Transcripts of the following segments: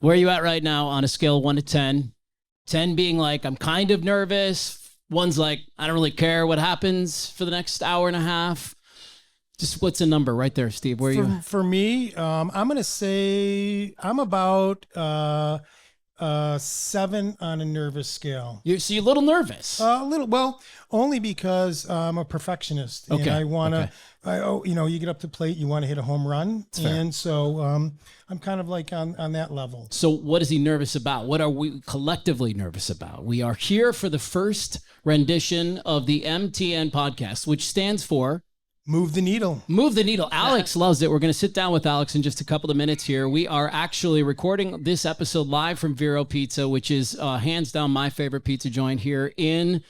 Where are you at right now on a scale of 1 to 10? 10 being like, I'm kind of nervous. 1's like, I don't really care what happens for the next hour and a half. Just what's a number right there, Steve? Where are you? For me, I'm going to say I'm about 7 on a nervous scale. So you're a little nervous. A little, well, only because I'm a perfectionist and I want to, you get up to plate, you want to hit a home run. And so I'm kind of like on that level. So what is he nervous about? What are we collectively nervous about? We are here for the first rendition of the MTN podcast, which stands for Move the Needle. Move the Needle. Alex loves it. We're going to sit down with Alex in just a couple of minutes here. We are actually recording this episode live from Vero Pizza, which is hands down my favorite pizza joint here in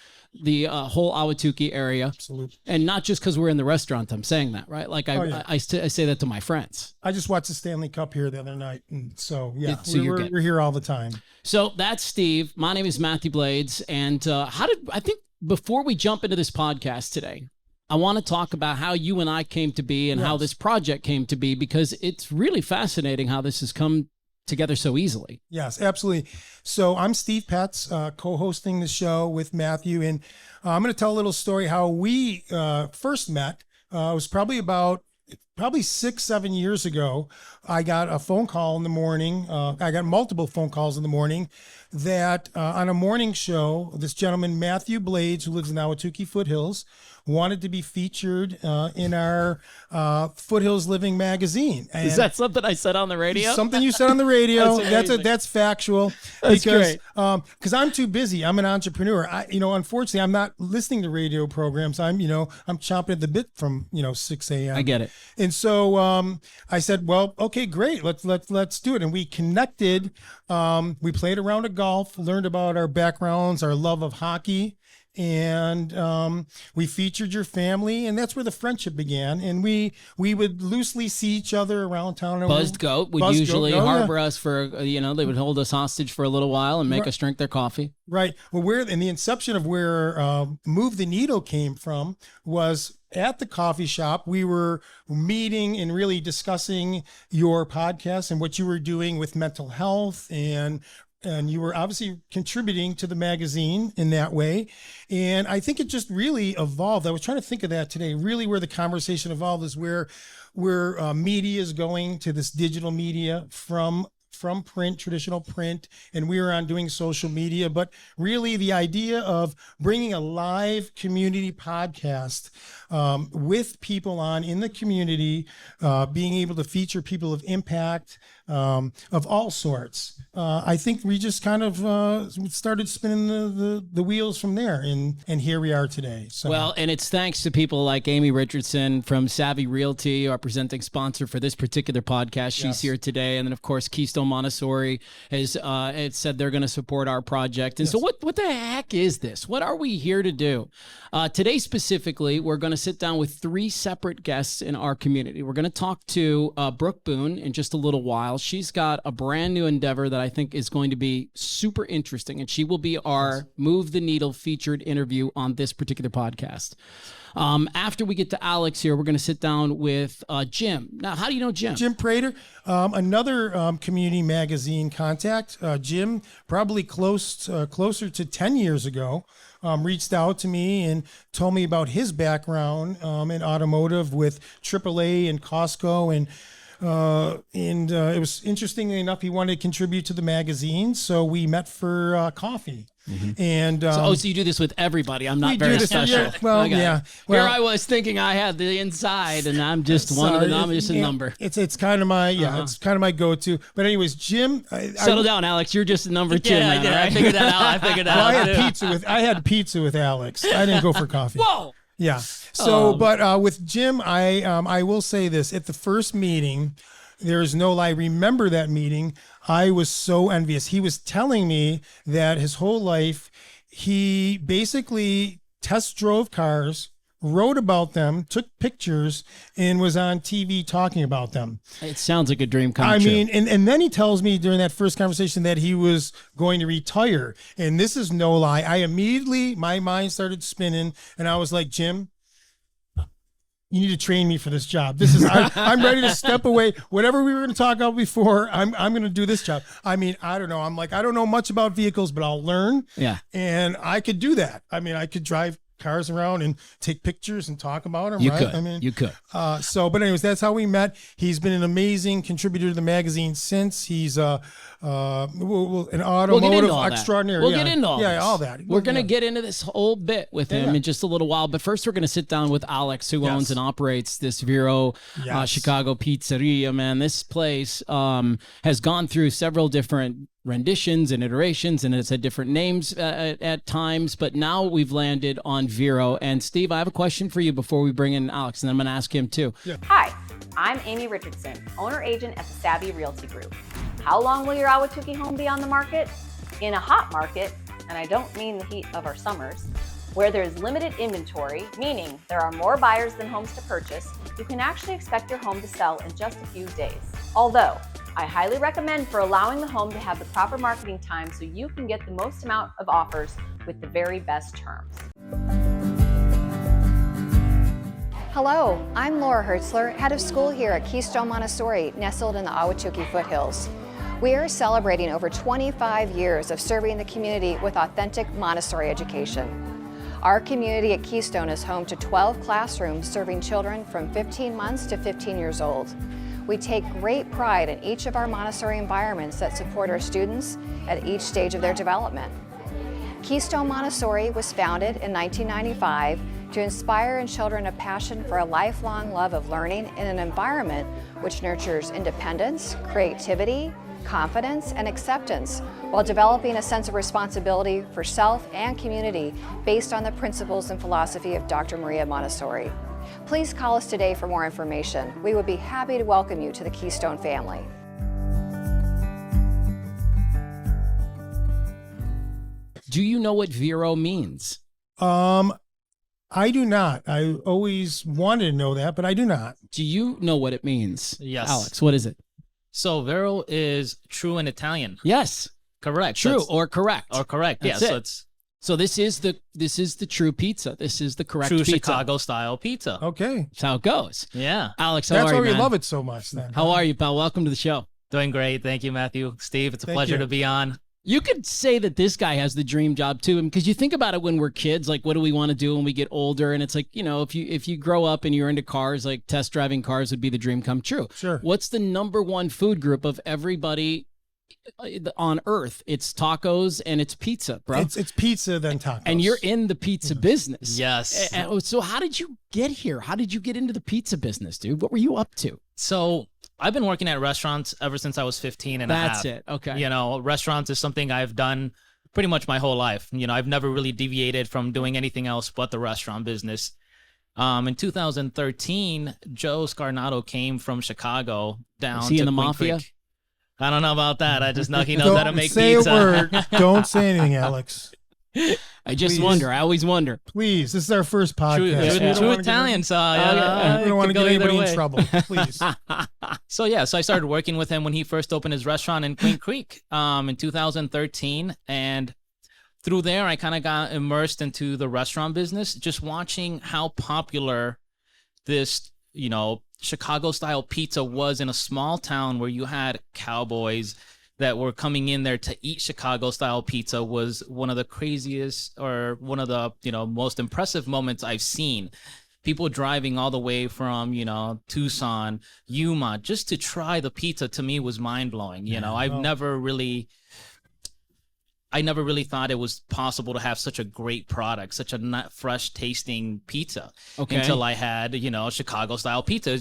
the whole Ahwatukee area. Absolutely. And not just because we're in the restaurant, I'm saying that, right? Like I say that to my friends. I just watched the Stanley Cup here the other night. And so, yeah, So we're here all the time. So that's Steve. My name is Mathew Blades. And I think before we jump into this podcast today, I want to talk about how you and I came to be and how this project came to be, because it's really fascinating how this has come together so easily. Yes, absolutely. So I'm Steve Petz, co-hosting the show with Mathew, and I'm going to tell a little story how we first met. It was probably 6-7 years ago. I got a phone call in the morning. I got multiple phone calls in the morning that on a morning show, this gentleman, Mathew Blades, who lives in Ahwatukee Foothills, wanted to be featured in our Foothills Living magazine. And is that something I said on the radio? Something you said on the radio. that's factual. That's great. Because I'm too busy. I'm an entrepreneur. Unfortunately, I'm not listening to radio programs. I'm chomping at the bit from 6 a.m. I get it. And so I said, well, okay, great. Let's do it. And we connected. We played a round of golf, learned about our backgrounds, our love of hockey. And we featured your family, and that's where the friendship began. And we would loosely see each other around town. Buzzed Goat would usually harbor us for, they would hold us hostage for a little while and make us drink their coffee. Right. Well, in the inception of where Move the Needle came from was at the coffee shop. We were meeting and really discussing your podcast and what you were doing with mental health, and you were obviously contributing to the magazine in that way. And I think it just really evolved. I was trying to think of that today. Really where the conversation evolved is where media is going to this digital media from print, traditional print, and we were on doing social media. But really the idea of bringing a live community podcast with people on in the community, being able to feature people of impact, of all sorts. I think we just kind of started spinning the wheels from there, and here we are today. So. Well, and it's thanks to people like Amy Richardson from Savvy Realty, our presenting sponsor for this particular podcast. She's here today. And then, of course, Keystone Montessori has said they're going to support our project. And so what the heck is this? What are we here to do? Today, specifically, we're going to sit down with 3 separate guests in our community. We're going to talk to Brooke Boone in just a little while. She's got a brand new endeavor that I think is going to be super interesting, and she will be our Move the Needle featured interview on this particular podcast. After we get to Alex here, we're going to sit down with Jim. Now, how do you know Jim? Jim Prueter, another community magazine contact. Jim, probably closer to 10 years ago, reached out to me and told me about his background in automotive with AAA and Costco, and it was interestingly enough, he wanted to contribute to the magazine, so we met for coffee. Mm-hmm. And so you do this with everybody. I'm not very special. Well, Here I was thinking I had the inside, and I'm just I'm just a number. It's kind of my it's kind of my go-to. But anyways, Jim, settle down, Alex. You're just a number 2. Yeah, I did. Right? I figured that out. I had pizza with Alex. I didn't go for coffee. Whoa. Yeah. So, but with Jim, I will say this: at the first meeting, there is no lie. Remember that meeting? I was so envious. He was telling me that his whole life, he basically test drove cars, wrote about them, took pictures, and was on TV talking about them. It sounds like a dream come true. I mean, and then he tells me during that first conversation that he was going to retire. And this is no lie. My mind started spinning, and I was like, Jim, you need to train me for this job. This is I'm ready to step away. Whatever we were going to talk about before, I'm going to do this job. I mean, I don't know. I'm like, I don't know much about vehicles, but I'll learn. Yeah. And I could do that. I mean, I could drive cars around and take pictures and talk about them. You right? could. I mean, You could. But anyways, that's how we met. He's been an amazing contributor to the magazine since. He's an automotive extraordinaire. We'll get into all yeah, this. all that. We're going to get into this whole bit with him in just a little while. But first, we're going to sit down with Alex, who owns and operates this Vero Chicago Pizzeria. Man, this place has gone through several different renditions and iterations, and it's had different names at times, but now we've landed on Vero. And Steve, I have a question for you before we bring in Alex, and I'm going to ask him too. Yeah. Hi, I'm Amy Richardson, owner-agent at the Savvy Realty Group. How long will your Ahwatukee home be on the market? In a hot market, and I don't mean the heat of our summers, where there's limited inventory, meaning there are more buyers than homes to purchase, you can actually expect your home to sell in just a few days. Although, I highly recommend for allowing the home to have the proper marketing time so you can get the most amount of offers with the very best terms. Hello, I'm Laura Hertzler, head of school here at Keystone Montessori, nestled in the Ahwatukee foothills. We are celebrating over 25 years of serving the community with authentic Montessori education. Our community at Keystone is home to 12 classrooms serving children from 15 months to 15 years old. We take great pride in each of our Montessori environments that support our students at each stage of their development. Keystone Montessori was founded in 1995 to inspire in children a passion for a lifelong love of learning in an environment which nurtures independence, creativity, confidence, and acceptance, while developing a sense of responsibility for self and community based on the principles and philosophy of Dr. Maria Montessori. Please call us today for more information. We would be happy to welcome you to the Keystone family. Do you know what Vero means? I do not. I always wanted to know that, but I do not. Do you know what it means? Yes. Alex, what is it? So Vero is true in Italian. Yes. Correct. True or correct. Or correct. That's yeah. it. So it's So this is the true pizza. This is the correct true pizza. Chicago style pizza. Okay. That's how it goes. Yeah. Alex, how That's are why you, we man? love it so much then. How are you, pal? Welcome to the show. Doing great. Thank you, Matthew. Steve, it's a Thank pleasure you. to be on. You could say that this guy has the dream job too, because you think about it when we're kids, like what do we want to do when we get older? And it's like, you know, if you grow up and you're into cars, like test driving cars would be the dream come true. Sure. What's the number one food group of everybody on earth? It's tacos and it's pizza, bro. It's pizza then tacos. And you're in the pizza business. Yes. So how did you get here? How did you get into the pizza business, dude? What were you up to? So I've been working at restaurants ever since I was 15 and a half. That's it. Okay. You know, restaurants is something I've done pretty much my whole life. You know, I've never really deviated from doing anything else but the restaurant business. In 2013, Joe Scarnato came from Chicago down Was he to in the Queen mafia? Creek. I don't know about that. I just know he knows how to make say pizza. a word. Don't say anything, Alex. I just Please. wonder. I always wonder. Please. This is our first podcast. True, We don't true wanna Italian, so we it don't want to could get go either anybody way. in trouble. Please. So yeah, so I started working with him when he first opened his restaurant in Queen Creek in 2013, and through there I kind of got immersed into the restaurant business, just watching how popular this, you know, Chicago style pizza was in a small town where you had cowboys that were coming in there to eat Chicago style pizza. Was one of the craziest, or one of the, you know, most impressive moments I've seen. People driving all the way from, you know, Tucson, Yuma, just to try the pizza, to me was mind blowing. You know, I never really thought it was possible to have such a great product, such a not fresh tasting pizza, until I had, you know, Chicago style pizza.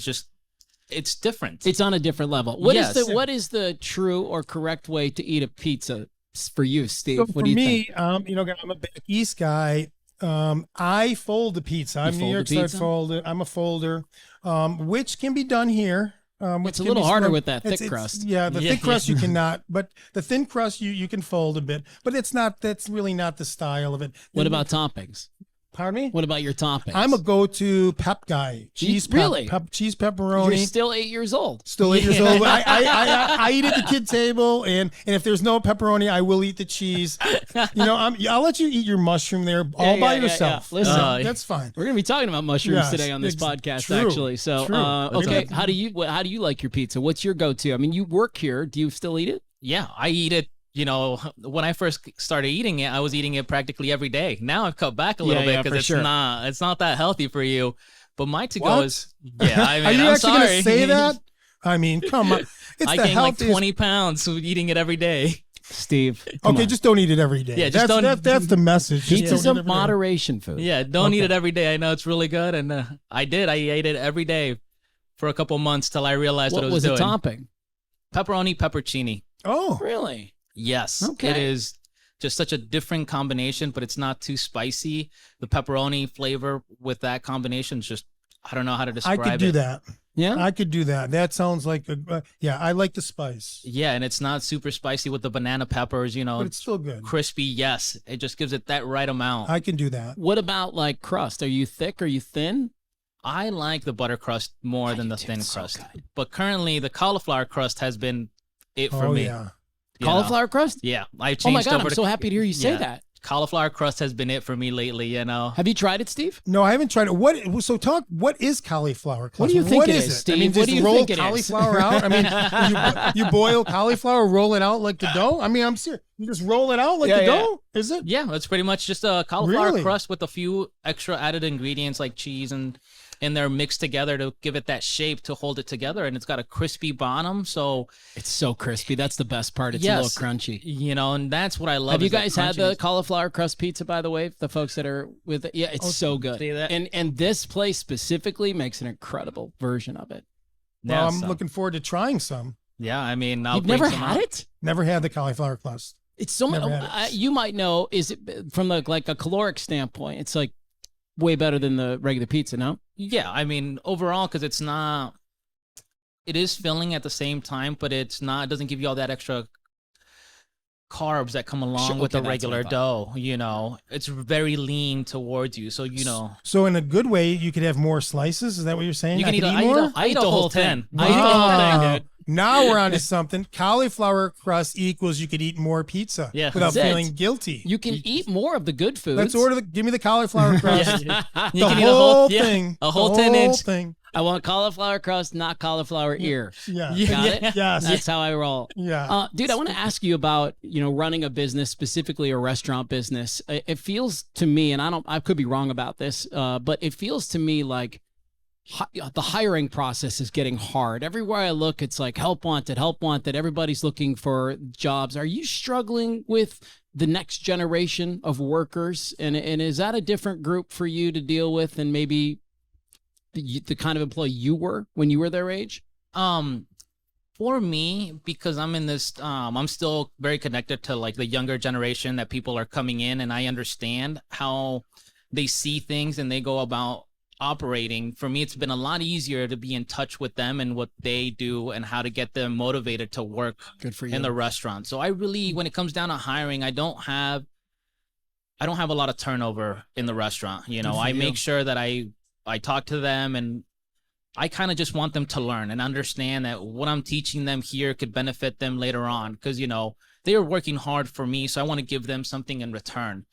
It's different. It's on a different level. What is the true or correct way to eat a pizza for you, Steve? So what for do you me, think? you know, I'm a back east guy. I fold the pizza. I'm You New fold York the side pizza? folder. I'm a folder, which can be done here. It's a little harder with that thick crust. Yeah, the Yeah, thick crust yeah. you cannot, but the thin crust you can fold a bit. But that's really not the style of it. What about toppings? Pardon me? What about your toppings? I'm a go-to pep guy. Really? Cheese pepperoni. You're still 8 years old. Still 8 years old. I eat at the kid table, and if there's no pepperoni, I will eat the cheese. I'll let you eat your mushroom there all by yourself. Yeah. Listen, that's fine. We're gonna be talking about mushrooms today on this podcast, true, actually. So, true. okay, how do you like your pizza? What's your go-to? I mean, you work here. Do you still eat it? Yeah, I eat it. When I first started eating it, I was eating it practically every day. Now I've cut back a little bit because it's not that healthy for you. But my to-go is, Are you actually going to say that? I mean, come on. I gained like 20 pounds eating it every day. Steve. Okay, just don't eat it every day. Yeah, that's the message. Pizza's a moderation food. Yeah, don't eat it every day. I know it's really good, and I ate it every day for a couple months till I realized what I was doing. What was the topping? Pepperoni, peppercini. Oh, really? Yes. Okay. It is just such a different combination, but it's not too spicy. The pepperoni flavor with that combination is just, I don't know how to describe it. I could do that. Yeah, I could do that. That sounds like I like the spice. Yeah, and it's not super spicy with the banana peppers, but it's still good. Crispy, yes. It just gives it that right amount. I can do that. What about like crust? Are you thick? Are you thin? I like the butter crust more than the thin crust. But currently, the cauliflower crust has been it for me. Yeah. Cauliflower crust? Yeah, I changed. Oh my God, over I'm so happy to hear you say that. Cauliflower crust has been it for me lately. Have you tried it, Steve? No, I haven't tried it. What is cauliflower crust? What do you think it is, Steve? I mean, what do you think it is? roll cauliflower out? I mean, you boil cauliflower, roll it out like the dough? I mean, I'm serious. You just roll it out like the dough? Is it? Yeah, it's pretty much just a cauliflower crust with a few extra added ingredients like cheese and they're mixed together to give it that shape to hold it together, and it's got a crispy bottom, so it's so crispy. That's the best part. It's a little crunchy, and that's what I love. Have you guys had the cauliflower crust pizza, by the way? The folks that are with it, yeah, it's so good. See that? And this place specifically makes an incredible version of it. Well, I'm looking forward to trying some. Yeah, I mean, you've never had it? Never had the cauliflower crust. It's so much. You might know. Is it from like a caloric standpoint? It's like way better than the regular pizza, no? Yeah, I mean, overall, because it is filling at the same time, but it doesn't give you all that extra carbs that come along with the regular dough, It's very lean towards you, so So in a good way, you could have more slices? Is that what you're saying? You can eat more? I eat the whole 10. I eat the whole thing, dude. Now we're on to something. Cauliflower crust equals you could eat more pizza without feeling guilty. You can eat more of the good foods. Let's order give me the cauliflower crust. You the can whole thing. A whole 10-inch thing. I want cauliflower crust, not cauliflower ear. Yeah. Got it? Yes. That's how I roll. Yeah. Dude, I want to ask you about, running a business, specifically a restaurant business. It feels to me, and I could be wrong about this, but it feels to me like the hiring process is getting hard. Everywhere I look, it's like help wanted. Everybody's looking for jobs. Are you struggling with the next generation of workers? And is that a different group for you to deal with than maybe the kind of employee you were when you were their age? For me, because I'm in this, I'm still very connected to like the younger generation that people are coming in, and I understand how they see things and they go about operating. For me, it's been a lot easier to be in touch with them and what they do and how to get them motivated to work in the restaurant. So I really, when it comes down to hiring, I don't have a lot of turnover in the restaurant. I make sure that I talk to them, and I kind of just want them to learn and understand that what I'm teaching them here could benefit them later on, because they are working hard for me, so I want to give them something in return.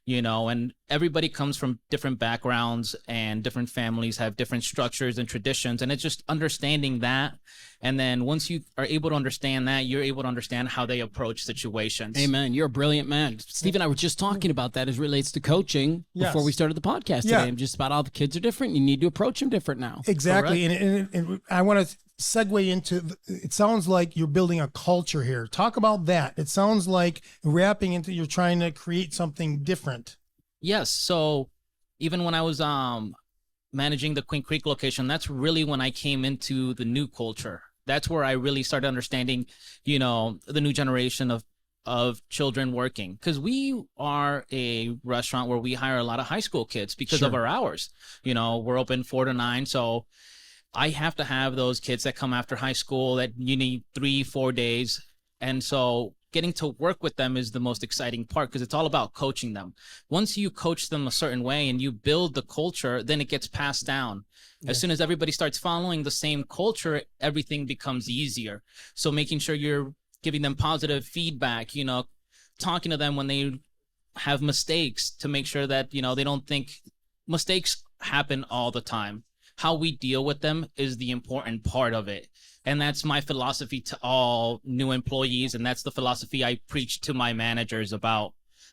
And everybody comes from different backgrounds, and different families have different structures and traditions. And it's just understanding that. And then once you are able to understand that, you're able to understand how they approach situations. Amen. You're a brilliant man. Steve and I were just talking about that as it relates to coaching before we started the podcast today. Just about all the kids are different. You need to approach them different now. Exactly. And I want to segue into, it sounds like you're building a culture here. Talk about that. It sounds like wrapping into, you're trying to create something different. Yes. So even when I was managing the Queen Creek location, that's really when I came into the new culture. That's where I really started understanding, the new generation of children working, because we are a restaurant where we hire a lot of high school kids because of our hours. We're open 4 to 9. So I have to have those kids that come after high school that you need 3-4 days. And so getting to work with them is the most exciting part because it's all about coaching them. Once you coach them a certain way and you build the culture, then it gets passed down. As soon as everybody starts following the same culture, everything becomes easier. So making sure you're giving them positive feedback, talking to them when they have mistakes to make sure that, they don't think mistakes happen all the time. How we deal with them is the important part of it. And that's my philosophy to all new employees. And that's the philosophy I preach to my managers about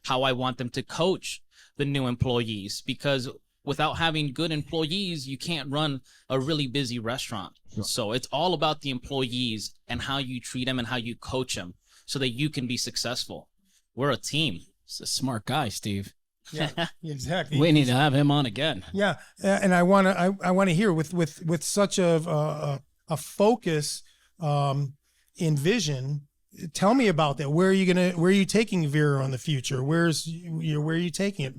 how I want them to coach the new employees, because without having good employees, you can't run a really busy restaurant. Sure. So it's all about the employees and how you treat them and how you coach them so that you can be successful. We're a team. He's a smart guy, Steve. Yeah, exactly. We need to have him on again. Yeah, and I want to hear with such a focus in vision. Tell me about that. Where are you taking Vero in the future? Where are you taking it?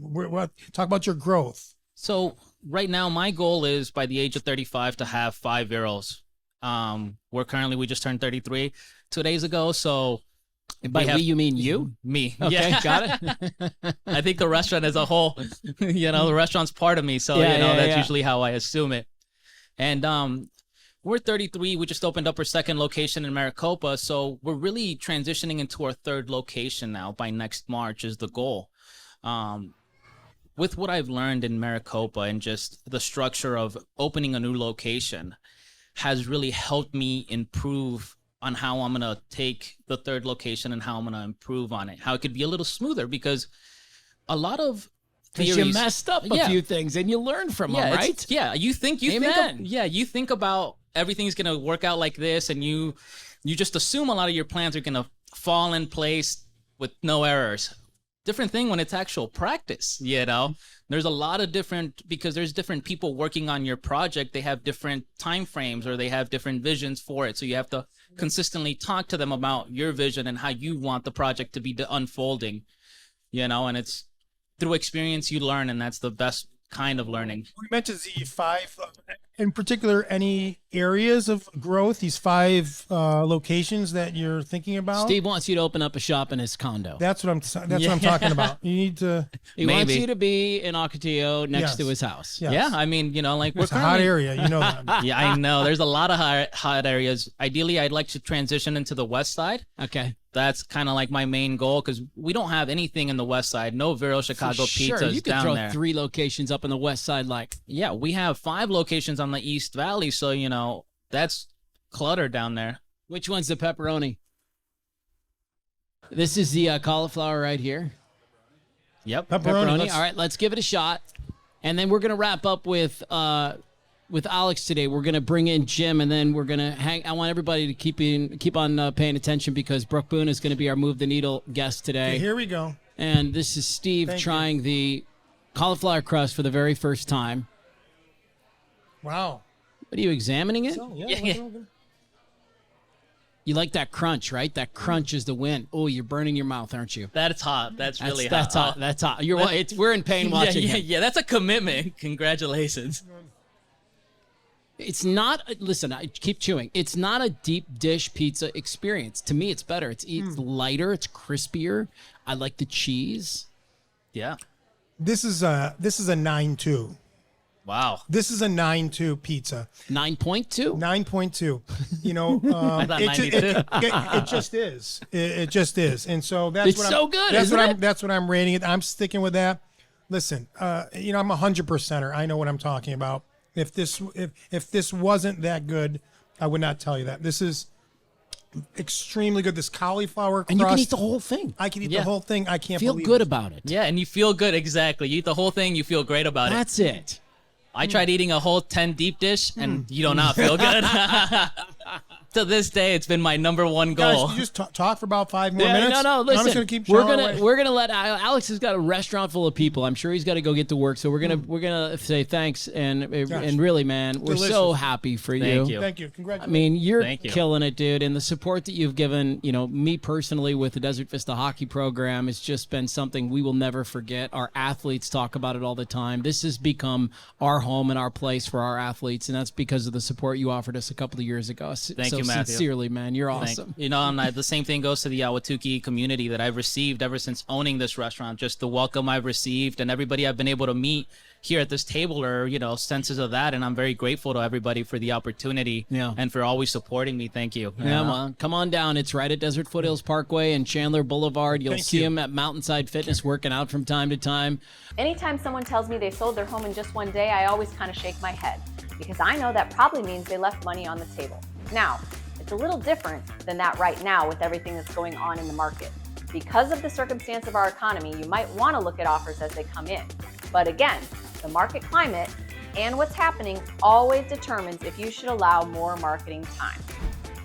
Talk about your growth. So right now, my goal is by the age of 35 to have 5 Veros. We just turned 33 2 days ago. So by we, you mean you? Me. Okay, yeah. Got it. I think the restaurant as a whole, the restaurant's part of me. So, that's usually how I assume it. And we're 33. We just opened up our second location in Maricopa. So we're really transitioning into our third location now. By next March is the goal. With what I've learned in Maricopa and just the structure of opening a new location has really helped me improve on how I'm going to take the third location and how I'm going to improve on it, how it could be a little smoother, because a lot of theories, you messed up a few things and you learn from them, right? You think about everything's going to work out like this, and you just assume a lot of your plans are going to fall in place with no errors. Different thing when it's actual practice, There's a lot of because there's different people working on your project. They have different time frames or they have different visions for it. So you have to consistently talk to them about your vision and how you want the project to be unfolding, and it's through experience you learn, and that's the best kind of learning. We mentioned the 5, in particular, any areas of growth, these 5 locations that you're thinking about? Steve wants you to open up a shop in his condo. That's what I'm talking about. You need to. He wants you to be in Ahwatukee next to his house. Yes. Yeah, I mean, we're it's a hot area. You know that. Yeah, I know. There's a lot of hot areas. Ideally, I'd like to transition into the west side. Okay. That's kind of like my main goal, because we don't have anything in the west side. No Vero Chicago Pizza you could down throw there. 3 locations up in the west side, Yeah, we have 5 locations on the East Valley, so that's clutter down there. Which one's the pepperoni? This is the cauliflower right here. Yep, pepperoni. All right, let's give it a shot, and then we're gonna wrap up with Alex today. We're gonna bring in Jim, and then we're gonna hang. I want everybody to keep on paying attention, because Brooke Boone is gonna be our Move the Needle guest today. Okay, here we go. And this is Steve trying the cauliflower crust for the very first time. Wow. What are you examining it? Yeah. You like that crunch, right? That crunch is the win. Oh, you're burning your mouth, aren't you? That's hot. That's really hot. hot. That's hot. We're in pain watching it. Yeah, that's a commitment. Congratulations. It's not, listen, I keep chewing. It's not a deep dish pizza experience. To me, it's better. It's lighter. It's crispier. I like the cheese. Yeah. This is a 9.2. Wow. This is a 9.2 pizza. 9.2? 9.2. I thought 92. It just is. It just is. And so that's That's what I'm rating it. I'm sticking with that. Listen, I'm 100%er. I know what I'm talking about. If this wasn't that good, I would not tell you that. This is extremely good. This cauliflower crust. And you can eat the whole thing. I can eat the whole thing. I can't feel believe good it. about it. Yeah, and you feel good. Exactly. You eat the whole thing. You feel great about it. That's it. I tried eating a whole 10 deep dish, and you do not feel good. To this day, it's been my number one goal. Guys, you just talk for about 5 more minutes. No, listen. I'm just gonna keep. We're gonna let Alex has got a restaurant full of people. I'm sure he's got to go get to work. So we're gonna say thanks and really, man, we're so happy for you. Thank you. Congratulations. I mean, you're killing it, dude, and the support that you've given, me personally with the Desert Vista Hockey Program has just been something we will never forget. Our athletes talk about it all the time. This has become our home and our place for our athletes, and that's because of the support you offered us a couple of years ago. Thank you you, Mathew. sincerely, man. You're awesome. You know, and the same thing goes to the Ahwatukee community that I've received ever since owning this restaurant. Just the welcome I've received, and everybody I've been able to meet here at this table are, you know, senses of that. And I'm very grateful to everybody for the opportunity and for always supporting me. Thank you. Yeah, man. Come on down. It's right at Desert Foothills Parkway and Chandler Boulevard. You'll see him at Mountainside Fitness working out from time to time. Anytime someone tells me they sold their home in just one day, I always kind of shake my head because I know that probably means they left money on the table. Now, it's a little different than that right now with everything that's going on in the market. Because of the circumstance of our economy, you might want to look at offers as they come in. But again, the market climate and what's happening always determines if you should allow more marketing time.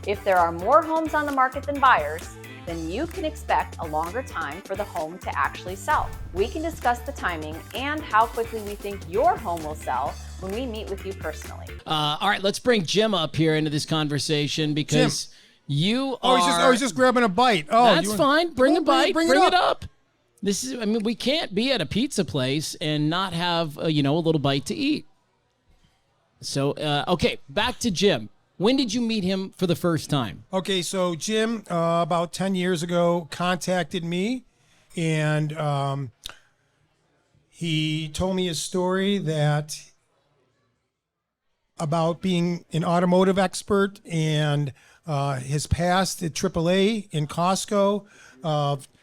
If there are more homes on the market than buyers, then you can expect a longer time for the home to actually sell. We can discuss the timing and how quickly we think your home will sell when we meet with you personally. All right, let's bring Jim up here into this conversation because you are... he's just grabbing a bite. That's fine. Bring a bite. Bring it up. This is, I mean, we can't be at a pizza place and not have, a little bite to eat. So, okay, back to Jim. When did you meet him for the first time? Okay, so Jim, about 10 years ago, contacted me, and he told me a story about being an automotive expert and his past at AAA in Costco,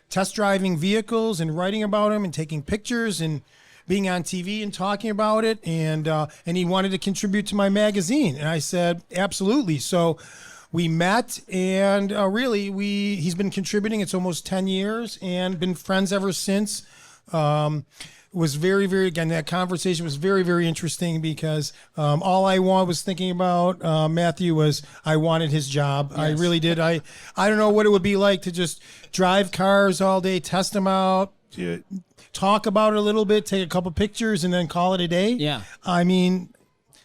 test driving vehicles and writing about them and taking pictures and being on TV and talking about it, and he wanted to contribute to my magazine, and I said absolutely. So we met, and he's been contributing. It's almost 10 years, and been friends ever since. Was very, very, again, that conversation was very, very interesting because all I was thinking about, Mathew, was I wanted his job. Yes. I really did. I don't know what it would be like to just drive cars all day, test them out, talk about it a little bit, take a couple pictures, and then call it a day. Yeah. I mean,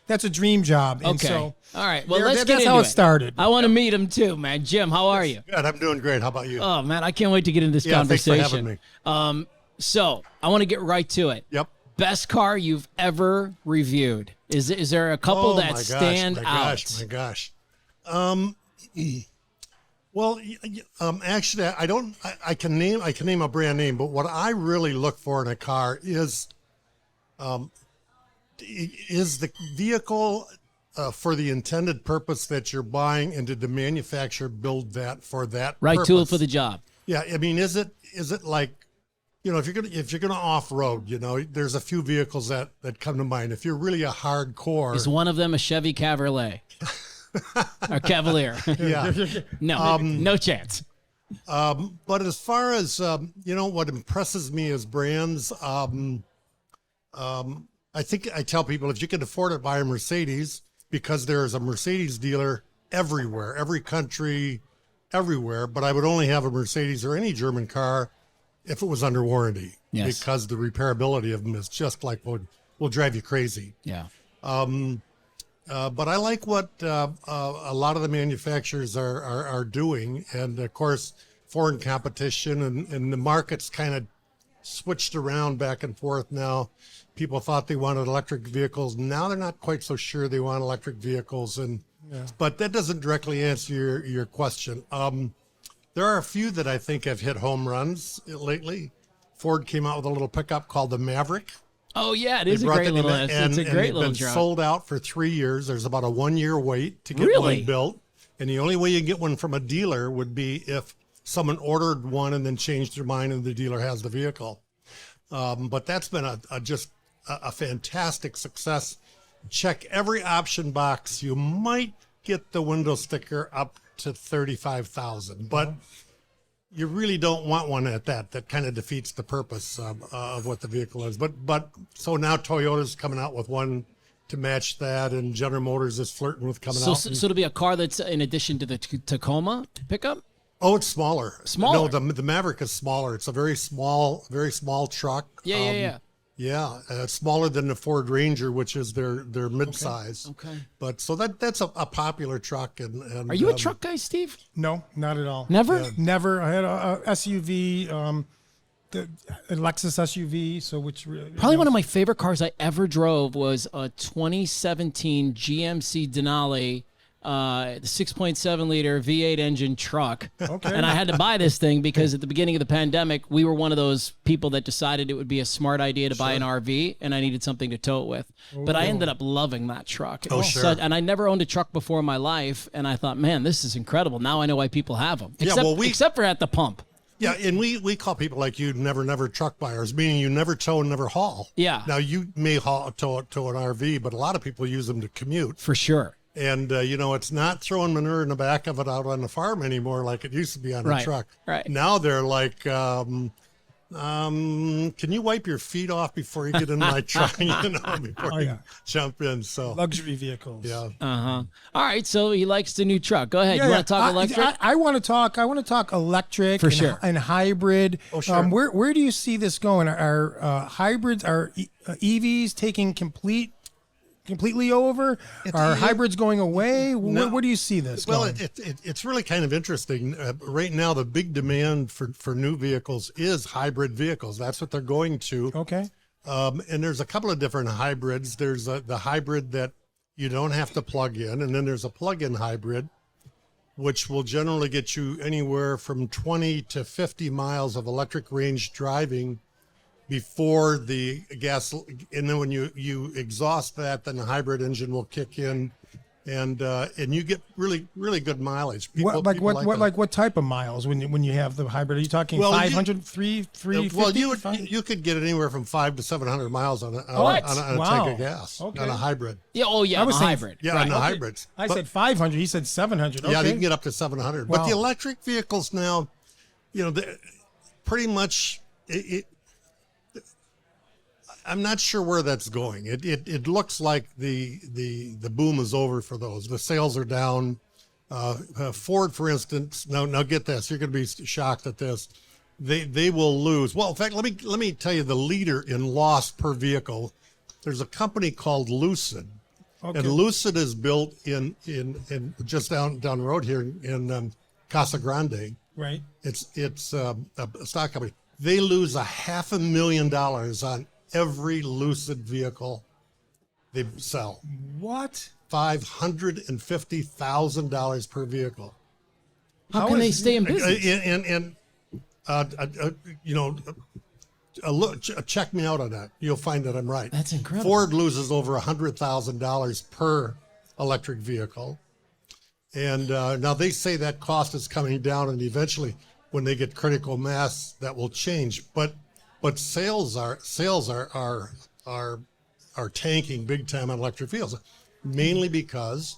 that's a dream job. And okay. So all right. Well, let's get into how it started. I want to meet him too, man. Jim, how are you? Good. I'm doing great. How about you? Oh, man, I can't wait to get into this conversation. Thanks for having me. So I want to get right to it. Yep. Best car you've ever reviewed? Is there a couple that stand out? My gosh. Well, actually, I can name a brand name, but what I really look for in a car is the vehicle for the intended purpose that you're buying, and did the manufacturer build that for that right purpose? Tool for the job. Yeah, I mean, is it like, if you're gonna off road, there's a few vehicles that come to mind. If you're really a hardcore, is one of them a Chevy Cavalier or Cavalier? Yeah, no chance. But as far as what impresses me as brands, I think I tell people, if you can afford it, buy a Mercedes, because there's a Mercedes dealer everywhere, every country, everywhere. But I would only have a Mercedes or any German car if it was under warranty, because the repairability of them is just like will drive you crazy. Yeah. But I like what a lot of the manufacturers are doing, and of course, foreign competition and the market's kind of switched around back and forth now. People thought they wanted electric vehicles. Now they're not quite so sure they want electric vehicles, but that doesn't directly answer your question. There are a few that I think have hit home runs lately. Ford came out with a little pickup called the Maverick. Oh yeah, it's a great little truck. Been sold out for 3 years. There's about a 1 year wait to get one built, and the only way you get one from a dealer would be if someone ordered one and then changed their mind and the dealer has the vehicle. But that's been a fantastic success. Check every option box. You might get the window sticker up to $35,000, but you really don't want one at that. That kind of defeats the purpose of what the vehicle is. But so now Toyota's coming out with one to match that, and General Motors is flirting with coming out. So it'll be a car that's in addition to the Tacoma pickup? Oh, it's smaller. Smaller? No, the Maverick is smaller. It's a very small truck. Yeah. Yeah, smaller than the Ford Ranger, which is their midsize. Okay. But so that's a popular truck. And are you a truck guy, Steve? No, not at all. Never? Yeah, never. I had a SUV, a Lexus SUV. So probably one of my favorite cars I ever drove was a 2017 GMC Denali the 6.7 liter V8 engine truck. Okay. And I had to buy this thing because at the beginning of the pandemic, we were one of those people that decided it would be a smart idea to buy an RV, and I needed something to tow it with. But I ended up loving that truck. Oh, sure. And I never owned a truck before in my life, and I thought, man, this is incredible. Now I know why people have them. Except for at the pump. Yeah, and we call people like you never truck buyers, meaning you never tow and never haul. Yeah. Now, you may tow an RV, but a lot of people use them to commute. For sure. And, it's not throwing manure in the back of it out on the farm anymore like it used to be on a truck. Right. Now they're like, can you wipe your feet off before you get in my truck, before you jump in? So luxury vehicles. Yeah. All right, so he likes the new truck. Go ahead. You want to talk electric? I want to talk electric For sure. and hybrid. Oh, sure. Where do you see this going? Are hybrids, are EVs taking completely over? Are hybrids going away? Where do you see this going? It's really kind of interesting. Right now, the big demand for new vehicles is hybrid vehicles. That's what they're going to. Okay. And there's a couple of different hybrids. There's the hybrid that you don't have to plug in, and then there's a plug-in hybrid, which will generally get you anywhere from 20 to 50 miles of electric range driving before the gas, and then when you exhaust that, then the hybrid engine will kick in, and you get really good mileage. What type of miles when you have the hybrid? Are you talking 500, 350? Well, you could get anywhere from 500 to 700 miles on a tank of gas on a hybrid. Yeah. Oh, yeah. I was saying hybrid. Yeah, right. on the hybrids. I said 500. He said 700. Okay. Yeah, you can get up to 700. Wow. But the electric vehicles now, pretty much I'm not sure where that's going. It looks like the boom is over for those. The sales are down. Ford, for instance, now get this. You're going to be shocked at this. They will lose. Well, in fact, let me tell you the leader in loss per vehicle. There's a company called Lucid, and Lucid is built in just down the road here in Casa Grande. Right. It's a stock company. They lose $500,000 on every Lucid vehicle they sell. What? $550,000 per vehicle. How can they stay in business? Check me out on that. You'll find that I'm right. That's incredible. Ford loses over $100,000 per electric vehicle. And now they say that cost is coming down, and eventually when they get critical mass, that will change. But sales are tanking big time on electric vehicles, mainly because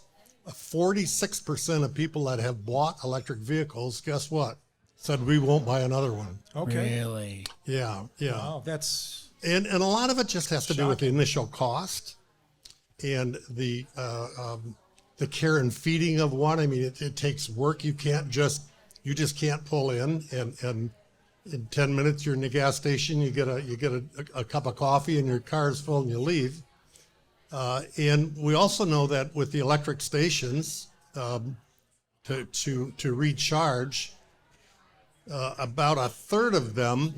46% of people that have bought electric vehicles, guess what? Said we won't buy another one. Okay. Really? Yeah. Wow, that's and a lot of it just has to do with the initial cost and the care and feeding of one. I mean, it takes work. You just can't pull in and in 10 minutes, you're in the gas station, you get a cup of coffee and your car's full and you leave. And we also know that with the electric stations, to recharge, about a third of them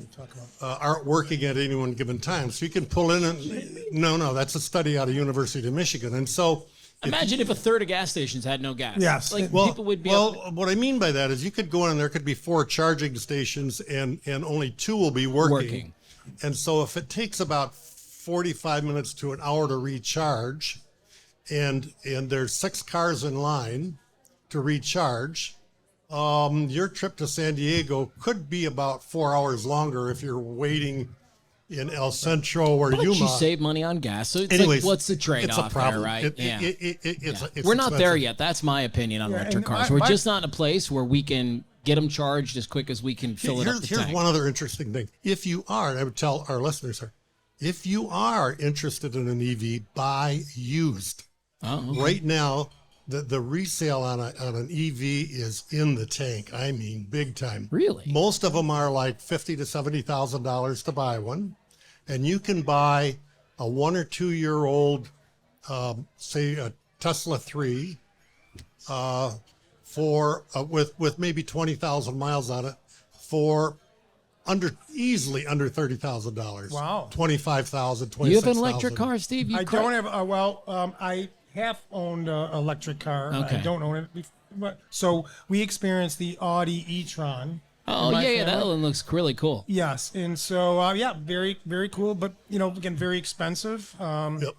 aren't working at any one given time. So you can pull in and no, that's a study out of University of Michigan. And so imagine if a third of gas stations had no gas. Yes. People would be. What I mean by that is you could go in and there could be 4 charging stations and only 2 will be working. And so if it takes about 45 minutes to an hour to recharge, and there's 6 cars in line to recharge, your trip to San Diego could be about 4 hours longer if you're waiting in El Centro or Yuma. But you save money on gas. So it's Anyways, what's the trade-off it's a problem. there, right? It's We're not expensive. there yet. That's my opinion on electric cars. We're just not in a place where we can get them charged as quick as we can fill it up the Here's tank. one other interesting thing. If you are, and I would tell our listeners here, if you are interested in an EV, buy used. Oh, okay. Right now, the resale on an EV is in the tank. I mean, big time. Really? Most of them are like $50,000 to $70,000 to buy one, and you can buy a 1 or 2 year old, say a Tesla 3, with maybe 20,000 miles on it, for easily under $30,000. Wow. 25,000, 26,000. You have an electric car, Steve? I don't have. half owned an electric car. Okay. I don't own it. But so we experienced the Audi e-tron. Oh, yeah, that one looks really cool. Yes, and so very, very cool. But again, very expensive. But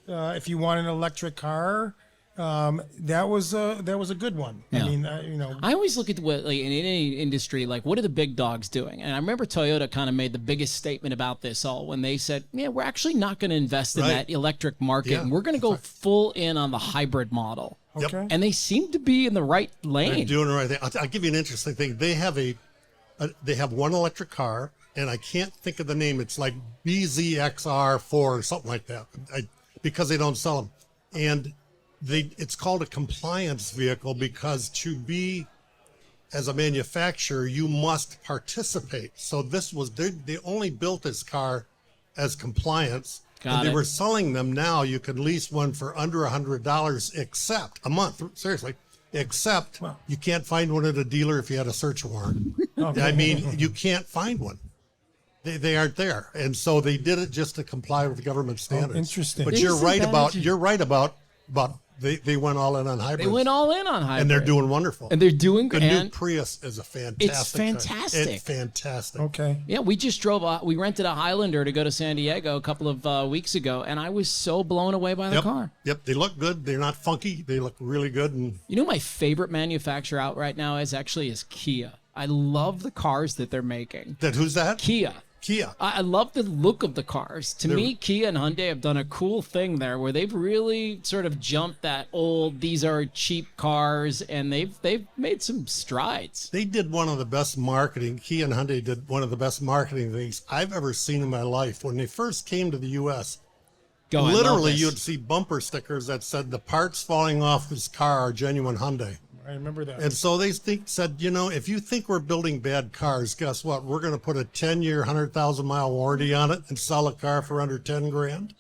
if you want an electric car, that was a good one. Yeah. I mean, I always look at what, like, in any industry, like, what are the big dogs doing? And I remember Toyota kind of made the biggest statement about this all when they said, yeah, we're actually not going to invest in that electric market, and we're going to go full in on the hybrid model. Okay. And they seem to be in the right lane. They're doing the right thing. I'll give you an interesting thing. They have they have one electric car, and I can't think of the name. It's like BZXR4 or something like that, because they don't sell them. And it's called a compliance vehicle because to be, as a manufacturer, you must participate. So they only built this car as compliance. And they were selling them now. You could lease one for under $100 except a month. Seriously, except you can't find one at a dealer if you had a search warrant. I mean, you can't find one. They aren't there, and so they did it just to comply with government standards. Interesting. But you're right about they went all in on hybrids. They went all in on hybrid. And they're doing wonderful. And they're doing the new Prius is a fantastic. It's fantastic. It's fantastic. Okay. Yeah, we just we rented a Highlander to go to San Diego a couple of weeks ago, and I was so blown away by the car. Yep, they look good. They're not funky. They look really good. And my favorite manufacturer out right now is Kia. I love the cars that they're making. Who's that? Kia. Kia. I love the look of the cars. To me, Kia and Hyundai have done a cool thing there where they've really sort of jumped that old, these are cheap cars, and they've made some strides. They did one of the best marketing. Kia and Hyundai did one of the best marketing things I've ever seen in my life. When they first came to the U.S., literally you'd see bumper stickers that said the parts falling off this car are genuine Hyundai. I remember that. And so they said, if you think we're building bad cars, guess what? We're going to put a 10-year, 100,000-mile warranty on it and sell a car for under 10 grand.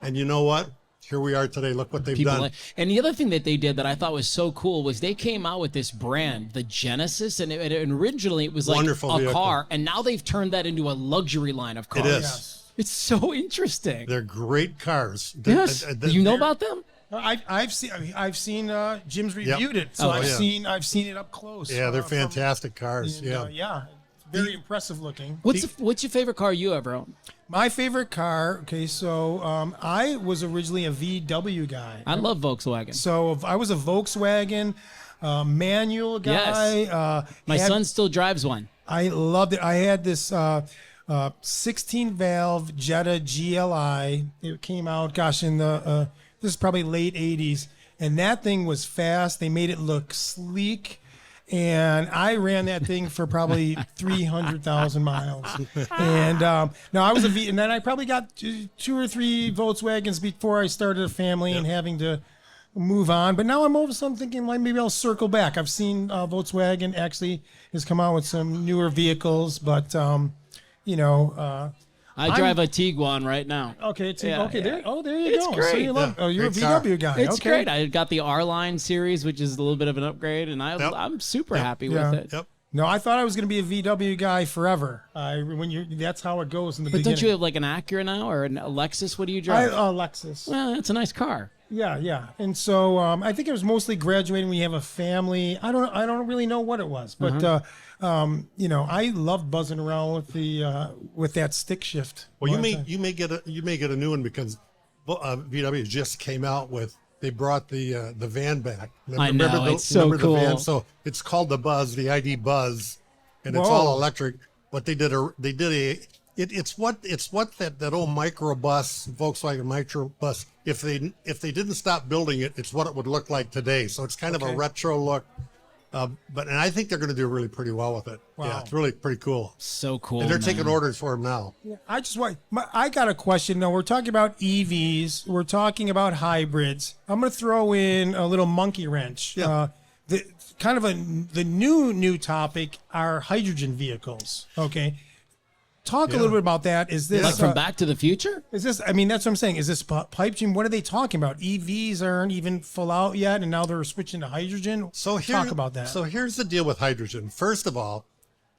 And you know what? Here we are today. Look what they've done. And the other thing that they did that I thought was so cool was they came out with this brand, the Genesis, and originally it was like Wonderful vehicle. Car, and now they've turned that into a luxury line of cars. It is. Yes. It's so interesting. They're great cars. Yes. You know about them? I've seen Jim's reviewed it, so I've seen it up close. Yeah, they're fantastic cars. Very impressive looking. What's your favorite car you ever owned? My favorite car. Okay, so I was originally a VW guy. I love Volkswagen. So I was a Volkswagen manual guy. Yes. My son still drives one. I loved it. I had this 16-valve Jetta GLI. It came out, in the this is probably late 80s, and that thing was fast. They made it look sleek, and I ran that thing for probably 300,000 miles. And no, I was and then I probably got two or three Volkswagens before I started a family and having to move on. But now I'm all of a sudden thinking, like, maybe I'll circle back. I've seen Volkswagen actually has come out with some newer vehicles, but I drive a Tiguan right now. Okay, there you It's go. great. So you're a VW guy. It's great. I got the R-Line series, which is a little bit of an upgrade, and I'm super happy with it. Yep. No, I thought I was going to be a VW guy forever. That's how it goes in the beginning. But don't you have like an Acura now or a Lexus? What do you drive? A Lexus. Well, it's a nice car. Yeah. And so I think it was mostly graduating when you have a family. I don't really know what it was, but I love buzzing around with that stick shift. Well, you may get a new one because VW just came out with. They brought the van back. It's so cool. The van? So it's called the Buzz, the ID Buzz, and it's all electric. But it's what that old microbus, Volkswagen microbus. If they didn't stop building it, it's what it would look like today. So it's kind of a retro look. And I think they're going to do really pretty well with it. Wow. Yeah, it's really pretty cool. So cool. And they're taking orders for them now. Yeah, I got a question. Now, we're talking about EVs. We're talking about hybrids. I'm going to throw in a little monkey wrench. Yeah. The new topic are hydrogen vehicles. Okay. Talk a little bit about that. Is this like from Back to the Future? Is this? I mean, that's what I'm saying. Is this pipe dream? What are they talking about? EVs aren't even full out yet, and now they're switching to hydrogen. Talk about that. So here's the deal with hydrogen. First of all,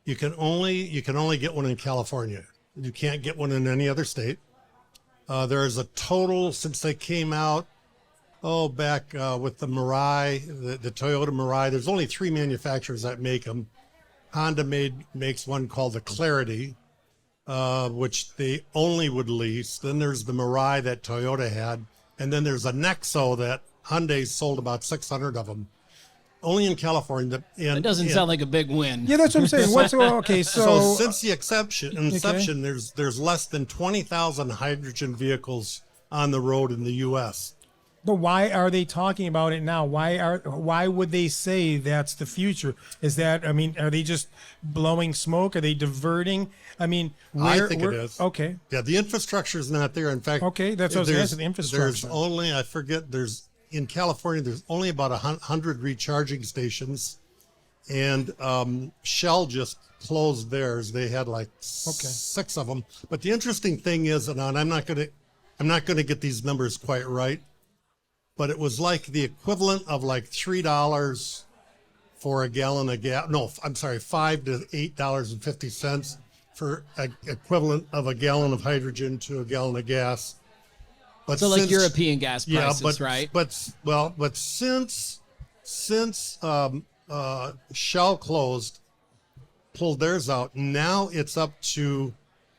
you can only get one in California. You can't get one in any other state. There's a total, since they came out, back with the Mirai, the Toyota Mirai, there's only 3 manufacturers that make them. Honda makes one called the Clarity, which they only would lease. Then there's the Mirai that Toyota had. And then there's a Nexo that Hyundai sold about 600 of them. Only in California. It doesn't sound like a big win. Yeah, that's what I'm saying. So since the inception, there's less than 20,000 hydrogen vehicles on the road in the U.S. But why are they talking about it now? Why would they say that's the future? Is that, I mean, are they just blowing smoke? Are they diverting? I mean, I think it is. Okay. Yeah, the infrastructure is not there. In fact, okay, that's what I was asking, the infrastructure. There's only, I forget, in California, there's only about 100 recharging stations, and Shell just closed theirs. They had like 6 of them. But the interesting thing is, and I'm not gonna get these numbers quite right, but it was like the equivalent of like $3 for a gallon of gas. No, I'm sorry, $5 to $8.50 for equivalent of a gallon of hydrogen to a gallon of gas. But so like European gas prices, right? But since Shell pulled theirs out, now it's up to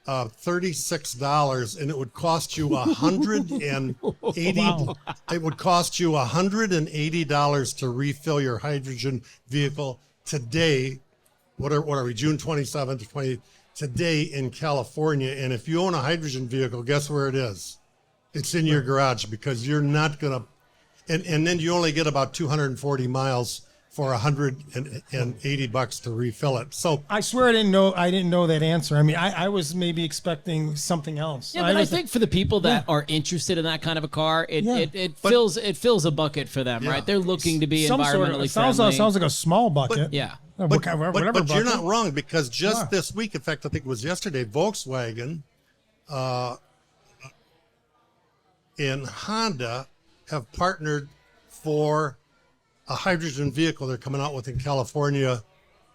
$36, and it would cost you $180. It would cost you $180 to refill your hydrogen vehicle today. What are we? June 27th, today in California. And if you own a hydrogen vehicle, guess where it is? It's in your garage, because you're not gonna. And then you only get about 240 miles for $180 to refill it. So I swear I didn't know that answer. I mean, I was maybe expecting something else. Yeah, but I think for the people that are interested in that kind of a car, it fills a bucket for them, right? They're looking to be environmentally friendly. Sounds like a small bucket. But you're not wrong, because just this week, in fact, I think it was yesterday, Volkswagen and Honda have partnered for a hydrogen vehicle they're coming out with in California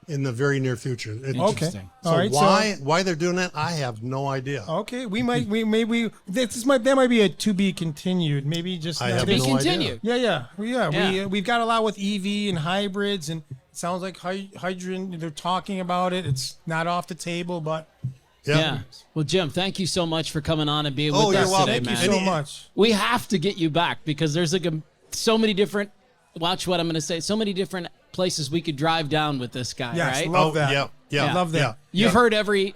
in the very near future. Interesting. So all right, why they're doing that, I have no idea. Okay, that might be a to be continued. Maybe just to be continued. Yeah. We've got a lot with EV and hybrids, and it sounds like hydrogen. They're talking about it. It's not off the table, but. Yeah. Well, Jim, thank you so much for coming on and being with us today, man. Thank you so much. We have to get you back, because there's like so many different. Watch what I'm going to say. So many different places we could drive down with this guy, right? Love that. Yeah. Love that. You've heard every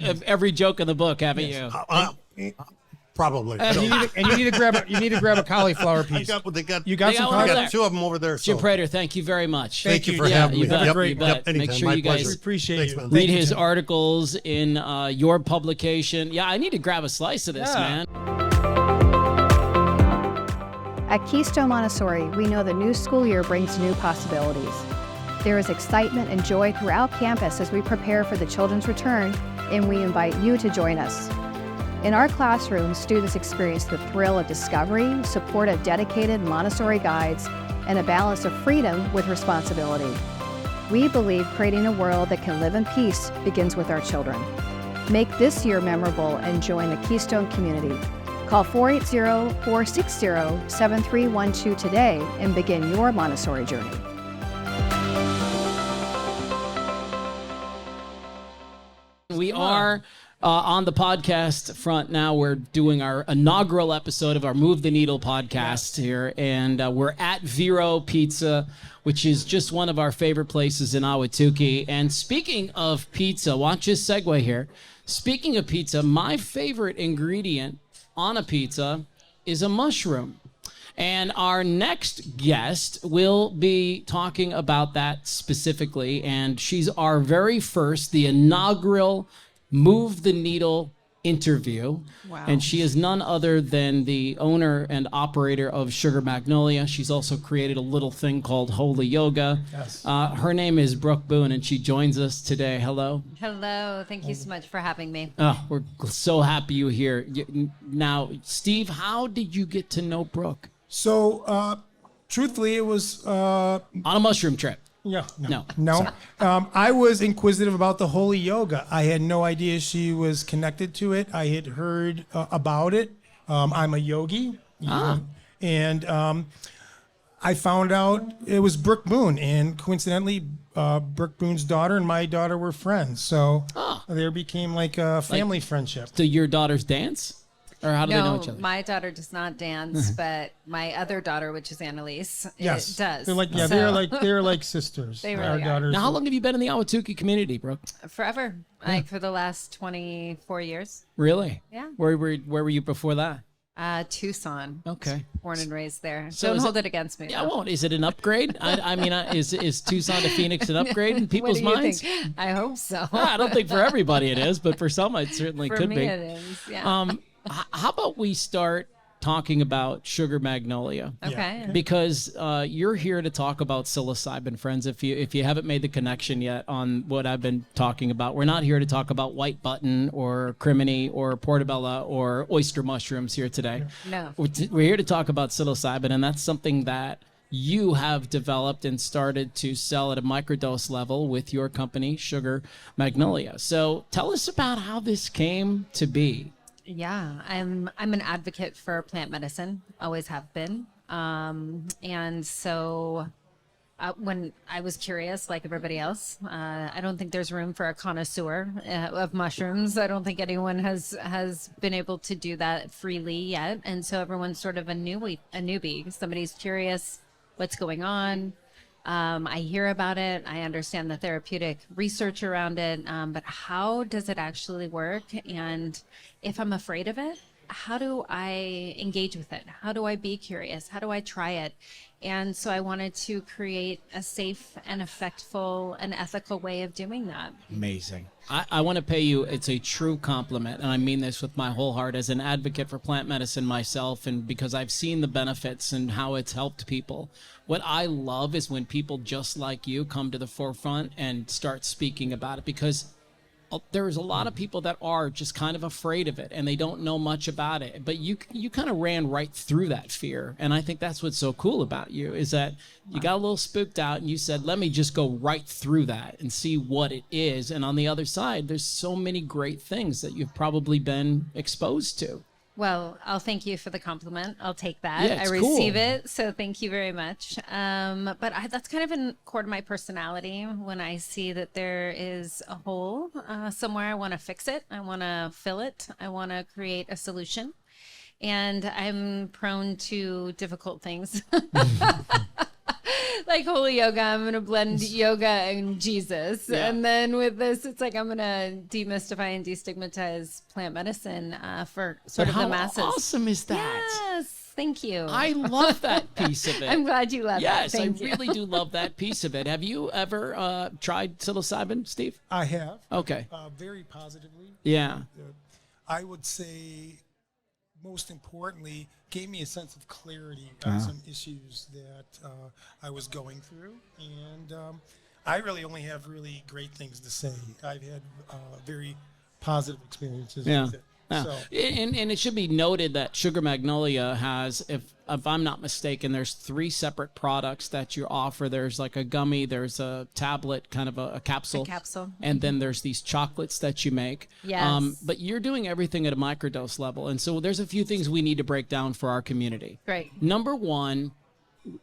joke in the book, haven't you? Probably. You need to grab a cauliflower piece. They got 2 of them over there. Jim Prueter, thank you very much. Thank you for having me. You bet. Make sure you guys appreciate it. Read his articles in your publication. Yeah, I need to grab a slice of this, man. At Keystone Montessori, we know the new school year brings new possibilities. There is excitement and joy throughout campus as we prepare for the children's return, and we invite you to join us. In our classrooms, students experience the thrill of discovery, support of dedicated Montessori guides, and a balance of freedom with responsibility. We believe creating a world that can live in peace begins with our children. Make this year memorable and join the Keystone community. Call 480-460-7312 today and begin your Montessori journey. We are on the podcast front now. We're doing our inaugural episode of our Move the Needle podcast here, and we're at Vero Pizza, which is just one of our favorite places in Ahwatukee. And speaking of pizza, watch this segue here. Speaking of pizza, my favorite ingredient on a pizza is a mushroom. And our next guest will be talking about that specifically. And she's our very first, the inaugural Move the Needle interview. Wow. And she is none other than the owner and operator of Sugar Magnolia. She's also created a little thing called Holy Yoga. Yes. Her name is Brooke Boone, and she joins us today. Hello. Hello. Thank you so much for having me. Oh, we're so happy you're here. Now, Steve, how did you get to know Brooke? So, truthfully, it was on a mushroom trip. No. I was inquisitive about the Holy Yoga. I had no idea she was connected to it. I had heard about it, I'm a yogi. And I found out it was Brooke Boone, and coincidentally, Brooke Boone's daughter and my daughter were friends. So there became like a family friendship. Do your daughters dance? Or how do they know each other? My daughter does not dance, but my other daughter, which is Annalise, Yes, it does. They're like they're like sisters. They really Our are. daughters. Now, how long have you been in the Ahwatukee community, Brooke? Forever, like for the last 24 years. Really? Yeah. Where were you before that? Tucson. Okay. Born and raised there. So Don't is hold it against me. Yeah, I though. won't. Is it an upgrade? I mean, is Tucson to Phoenix an upgrade in people's What do you minds? think? I hope so. I don't think for everybody it is, but for some it certainly For could me be. it is. Yeah. How about we start talking about Sugar Magnolia? Okay. Because you're here to talk about psilocybin, friends. If you haven't made the connection yet on what I've been talking about, we're not here to talk about white button or crimini or portobello or oyster mushrooms here today. No. We're here to talk about psilocybin, and that's something that you have developed and started to sell at a microdose level with your company, Sugar Magnolia. So tell us about how this came to be. Yeah, I'm an advocate for plant medicine. Always have been. And so when I was curious, like everybody else, I don't think there's room for a connoisseur of mushrooms. I don't think anyone has been able to do that freely yet. And so everyone's sort of a newbie. Somebody's curious, what's going on. I hear about it. I understand the therapeutic research around it, but how does it actually work? And if I'm afraid of it, how do I engage with it? How do I be curious? How do I try it? And so I wanted to create a safe and effectful and ethical way of doing that. Amazing. I want to pay you, it's a true compliment, and I mean this with my whole heart as an advocate for plant medicine myself, and because I've seen the benefits and how it's helped people. What I love is when people just like you come to the forefront and start speaking about it, because there's a lot of people that are just kind of afraid of it and they don't know much about it, but you kind of ran right through that fear. And I think that's what's so cool about you is that you got a little spooked out and you said, let me just go right through that and see what it is. And on the other side, there's so many great things that you've probably been exposed to. Well, I'll thank you for the compliment. I'll take that. Yeah, I it's receive cool. it. So thank you very much. But that's kind of in core to my personality. When I see that there is a hole somewhere, I want to fix it. I want to fill it. I want to create a solution. And I'm prone to difficult things. Like holy yoga, I'm going to blend yoga and Jesus. Yeah. And then with this, it's like I'm going to demystify and destigmatize plant medicine for sort of the masses. How awesome is that? Yes, thank you. I love that piece of it. I'm glad you love Yes, that. I Thank you. really do love that piece of it. Have you ever tried psilocybin, Steve? I have. Okay. Very positively. Yeah. I would say, most importantly, gave me a sense of clarity on some issues that I was going through. And I really only have really great things to say. I've had very positive experiences with it. Yeah. So, And it should be noted that Sugar Magnolia has, if I'm not mistaken, there's 3 separate products that you offer. There's like a gummy, there's a tablet, kind of a capsule. A capsule. And then there's these chocolates that you make. Yes. But you're doing everything at a microdose level. And so there's a few things we need to break down for our community. Great. Number one,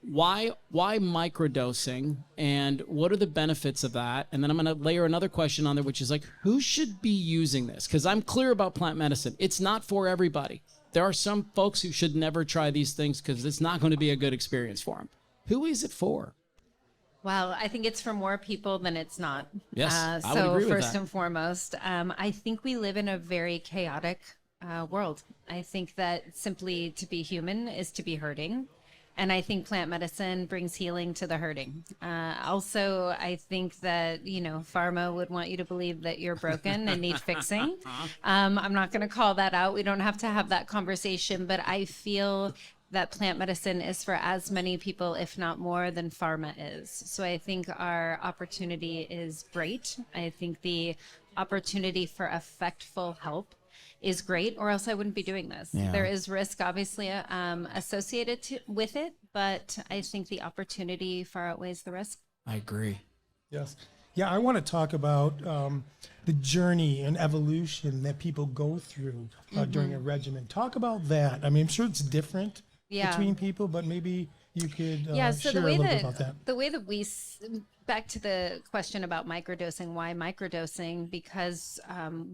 why microdosing, and what are the benefits of that? And then I'm going to layer another question on there, which is like, who should be using this? Because I'm clear about plant medicine. It's not for everybody. There are some folks who should never try these things because it's not going to be a good experience for them. Who is it for? Well, I think it's for more people than it's not. Yes, I would so agree with first that. and foremost, I think we live in a very chaotic world. I think that simply to be human is to be hurting. And I think plant medicine brings healing to the hurting. Also, I think that, pharma would want you to believe that you're broken and need fixing. I'm not going to call that out. We don't have to have that conversation, but I feel that plant medicine is for as many people, if not more, than pharma is. So I think our opportunity is great. I think the opportunity for effectful help is great, or else I wouldn't be doing this. Yeah. There is risk, obviously, associated with it, but I think the opportunity far outweighs the risk. I agree. yes. Yeah, I want to talk about the journey and evolution that people go through during a regimen. Talk about that. I mean, I'm sure it's different between people, but maybe you could so share a little bit about that. The way that back to the question about microdosing, why microdosing? Because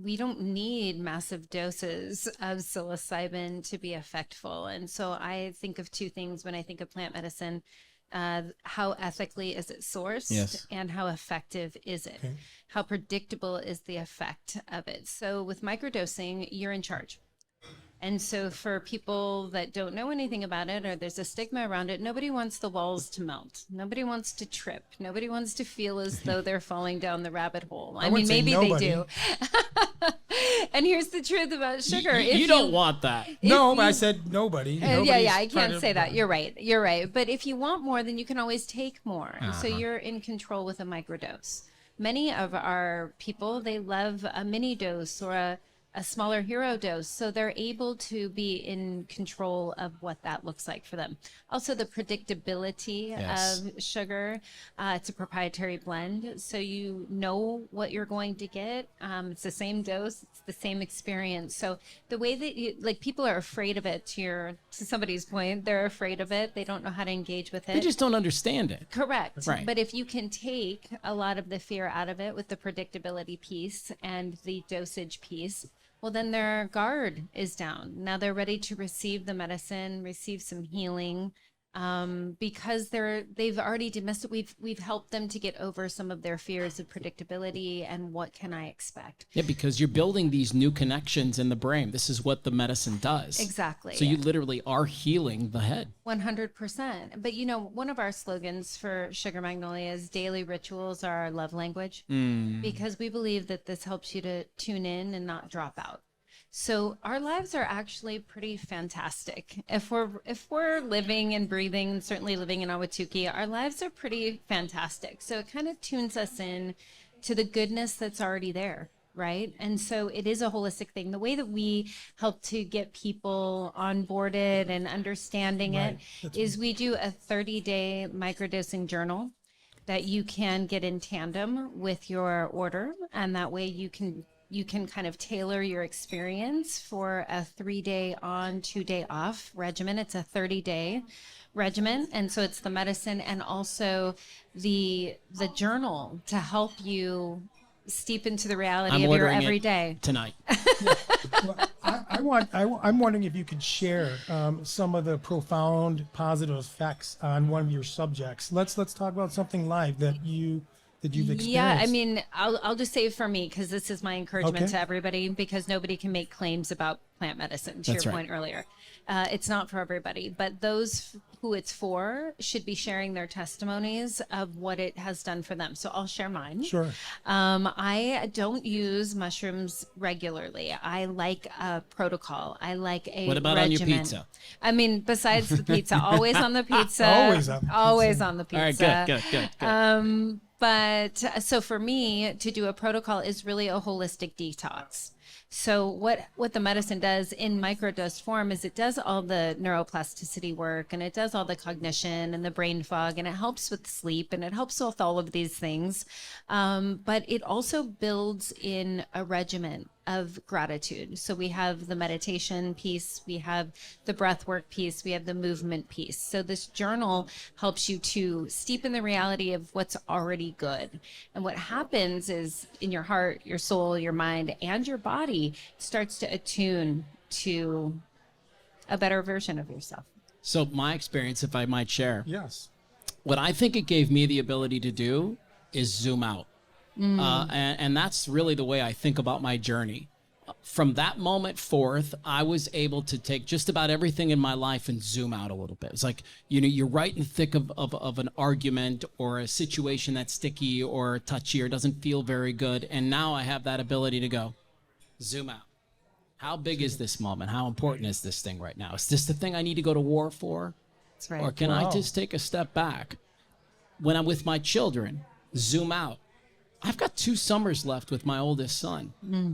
we don't need massive doses of psilocybin to be effectful. And so I think of two things when I think of plant medicine. How ethically is it sourced? Yes. And how effective is it? Okay. How predictable is the effect of it? So with microdosing, you're in charge. And so for people that don't know anything about it, or there's a stigma around it, nobody wants the walls to melt. Nobody wants to trip. Nobody wants to feel as though they're falling down the rabbit hole. I mean, maybe they do. And here's the truth about sugar. You don't want that. No, but I said nobody. Yeah, I can't say that. You're right. But if you want more, then you can always take more. And so you're in control with a microdose. Many of our people, they love a mini dose or a smaller hero dose, so they're able to be in control of what that looks like for them. Also, the predictability of sugar. It's a proprietary blend, so you know what you're going to get. It's the same dose, it's the same experience. So the way that people are afraid of it, to somebody's point, they're afraid of it. They don't know how to engage with it. They just don't understand it. Correct. Right. But if you can take a lot of the fear out of it with the predictability piece and the dosage piece, well, then their guard is down. Now they're ready to receive the medicine, receive some healing, because they've already demystified. We've helped them to get over some of their fears of predictability and what can I expect. Yeah, because you're building these new connections in the brain. This is what the medicine does. Exactly. So you literally are healing the head. 100%. But one of our slogans for Sugar Magnolia is daily rituals are our love language, because we believe that this helps you to tune in and not drop out. So our lives are actually pretty fantastic. If we're living and breathing, certainly living in Ahwatukee, our lives are pretty fantastic. So it kind of tunes us in to the goodness that's already there, right? And so it is a holistic thing. The way that we help to get people onboarded and understanding it is we do a 30-day microdosing journal that you can get in tandem with your order, and that way you can kind of tailor your experience for a 3-day on, 2-day off regimen. It's a 30-day regimen. And so it's the medicine and also the journal to help you steep into the reality of your everyday. Tonight. I'm wondering if you could share some of the profound positive effects on one of your subjects. Let's talk about something live that you've experienced. Yeah, I mean, I'll just say for me, because this is my encouragement to everybody, because nobody can make claims about plant medicine, to your point earlier. It's not for everybody, but those who it's for should be sharing their testimonies of what it has done for them. So I'll share mine. Sure. I don't use mushrooms regularly. I like a protocol. I like a What about regimen. on your pizza? I mean, besides the pizza, always on the pizza. Always on the pizza. All right, Good. But so for me, to do a protocol is really a holistic detox. So what the medicine does in microdose form is it does all the neuroplasticity work, and it does all the cognition and the brain fog, and it helps with sleep, and it helps with all of these things. But it also builds in a regimen of gratitude. So we have the meditation piece, we have the breath work piece, we have the movement piece. So this journal helps you to steep in the reality of what's already good. And what happens is in your heart, your soul, your mind, and your body starts to attune to a better version of yourself. So my experience, if I might share. Yes. What I think it gave me the ability to do is zoom out. And that's really the way I think about my journey. From that moment forth, I was able to take just about everything in my life and zoom out a little bit. It's like, you're right in the thick of an argument or a situation that's sticky or touchy or doesn't feel very good. And now I have that ability to go, zoom out. How big is this moment? How important is this thing right now? Is this the thing I need to go to war for? That's right. Or can I just take a step back? When I'm with my children, zoom out. I've got 2 summers left with my oldest son.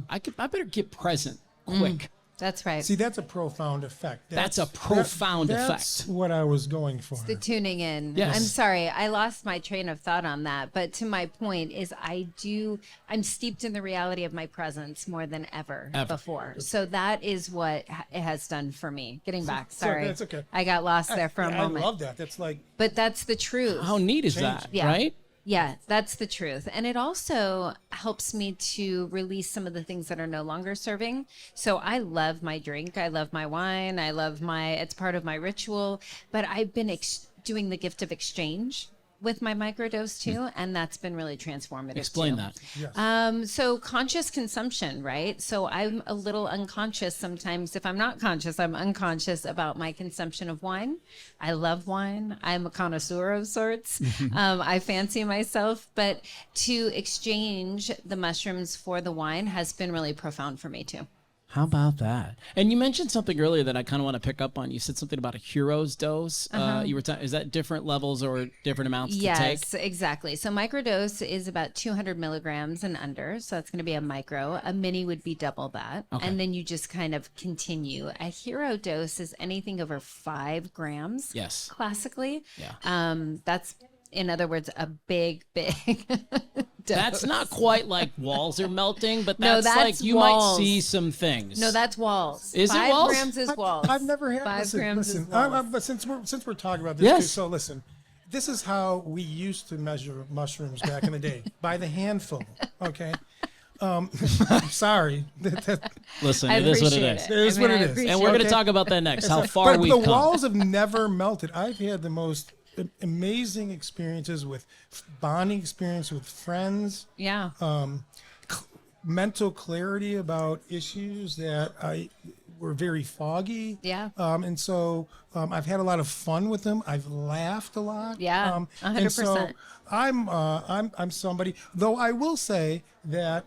I better get present quick. That's right. See, that's a profound effect. That's a profound That's effect. what I was going for. The tuning in. Yes. I'm sorry, I lost my train of thought on that. But to my point is I'm steeped in the reality of my presence more than ever. Before. So that is what it has done for me. Getting back. Sorry. That's okay. I got lost there for a moment. I love that. That's like. But that's the truth. How neat is that, Yeah. right? Yeah, that's the truth. And it also helps me to release some of the things that are no longer serving. So I love my drink. I love my wine. It's part of my ritual. But I've been doing the gift of exchange with my microdose too, and that's been really transformative. Explain too. that. Yes. So conscious consumption, right? So I'm a little unconscious sometimes. If I'm not conscious, I'm unconscious about my consumption of wine. I love wine. I'm a connoisseur of sorts. I fancy myself, but to exchange the mushrooms for the wine has been really profound for me too. How about that? And you mentioned something earlier that I kind of want to pick up on. You said something about a hero's dose. You were is that different levels or different amounts to take? Yes, exactly. So microdose is about 200 milligrams and under. So that's going to be a micro. A mini would be double that. Okay. And then you just kind of continue. A hero dose is anything over 5 grams. Yes. Classically. Yeah. That's, in other words, a big dose. That's not quite like walls are melting, but No, that's that's like you walls. might see some things. No, that's walls. Is it 5 walls? grams is walls. I've never had 5 grams is listen, walls. but since we're talking about this, Yes. too, so listen. This is how we used to measure mushrooms back in the day, by the handful. Okay. I'm sorry. Listen, I it is what it appreciate is. it. It is I what mean, it I is. appreciate And we're going to Okay. talk about that next, how far but we've the come. walls have never melted. I've had the most amazing experiences with bonding experience with friends, Yeah. mental clarity about issues that were very foggy. Yeah. And so I've had a lot of fun with them. I've laughed a lot. Yeah, And so 100%. I'm somebody, though I will say that,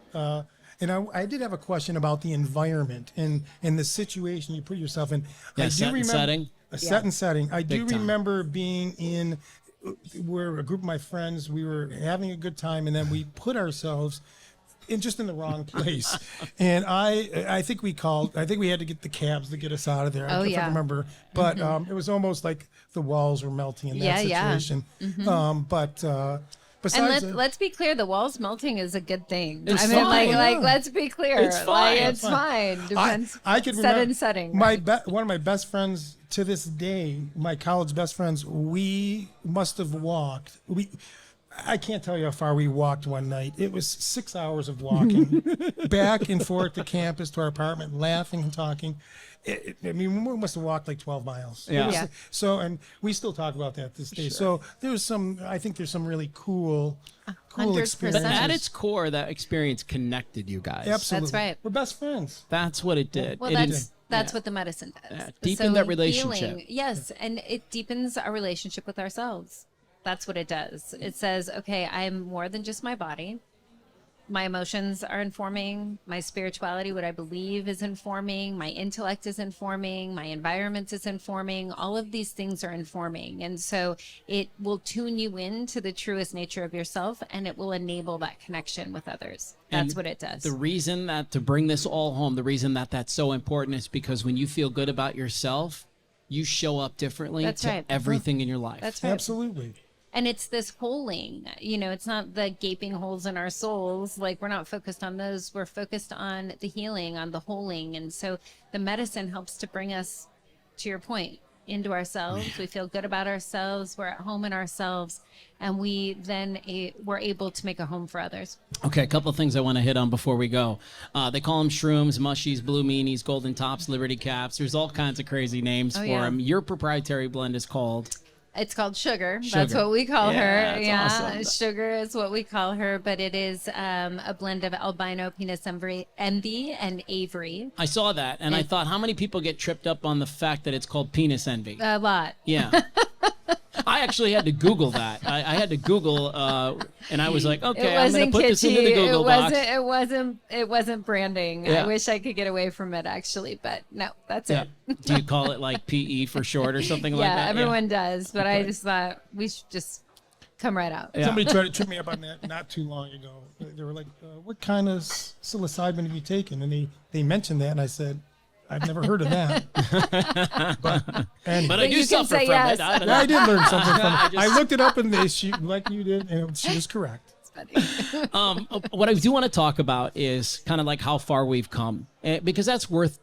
and I did have a question about the environment and the situation you put yourself in. Yeah, I do set and remember setting. a set and setting. I do Big time. remember being in where a group of my friends, we were having a good time, and then we put ourselves in the wrong place. And I think we had to get the cabs to get us out of there. Oh, I yeah. don't remember, but it was almost like the walls were melting in that Yeah, situation. But And besides, let's be clear, the walls melting is a good thing. It's I mean, fine. like let's be clear. It's fine. Like, it's fine. Depends. I could set remember and setting. one of my best friends to this day, my college best friends. We must have walked. I can't tell you how far we walked one night. It was 6 hours of walking back and forth to campus to our apartment, laughing and talking. I mean, we must have walked like 12 miles. Yeah. Yeah. So, and we still talk about that this day. So I think there's some really cool 100%. experiences. But at its core, that experience connected you guys. Absolutely. That's right. We're best friends. That's what it did. Well, It that's what the medicine does. Yeah, deepen that relationship. Healing, yes, and it deepens our relationship with ourselves. That's what it does. It says, okay, I'm more than just my body. My emotions are informing my spirituality, what I believe is informing, my intellect is informing, my environment is informing, all of these things are informing. And so it will tune you in to the truest nature of yourself, and it will enable that connection with others. That's And what it does. The reason that, to bring this all home, the reason that that's so important is because when you feel good about yourself, you show up differently That's to right. everything in your life. That's right. Absolutely. And it's this holing, it's not the gaping holes in our souls. Like, we're not focused on those. We're focused on the healing, on the holing. And so the medicine helps to bring us, to your point, into ourselves. We feel good about ourselves. We're at home in ourselves. And we then we're able to make a home for others. Okay, a couple of things I want to hit on before we go. They call them shrooms, mushies, blue meanies, golden tops, liberty caps. There's all kinds of crazy names for yeah. them. Your proprietary blend is called... It's called Sugar. That's Sugar. what we call Yeah, her. that's awesome. Sugar is what we call her, but it is a blend of Albino, Penis Envy, and Avery. I saw that, and I thought, how many people get tripped up on the fact that it's called penis envy? A lot. Yeah. I actually had to Google that. I had to Google, and I was like, okay, I'm going to put this into the Google box. It wasn't branding. Yeah. I wish I could get away from it, actually, but no, that's it. Do you call it like PE for short or something like that? Yeah, everyone does, but I just thought we should just come right out. Yeah. Somebody tried to trip me up on that not too long ago. They were like, what kind of psilocybin have you taken? And they mentioned that, and I said, I've never heard of that. But I do you can suffer say from yes. it. I don't yeah, know. I did learn something from it. I looked it up and she, like you did, and she was correct. What I do want to talk about is kind of like how far we've come, because that's worth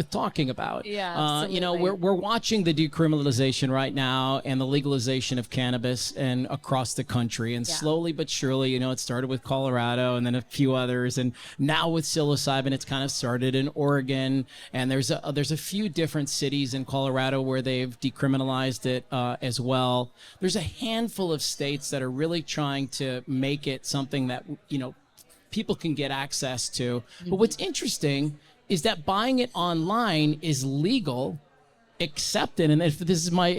talking about. Yeah, you know, absolutely. we're watching the decriminalization right now and the legalization of cannabis and across the country, and slowly but surely, you know, it started with Colorado and then a few others, and now with psilocybin, it's kind of started in Oregon, and there's a few different cities in Colorado where they've decriminalized it as well. There's a handful of states that are really trying to make it something that, you know, people can get access to. But what's interesting is that buying it online is legal, except in, and if my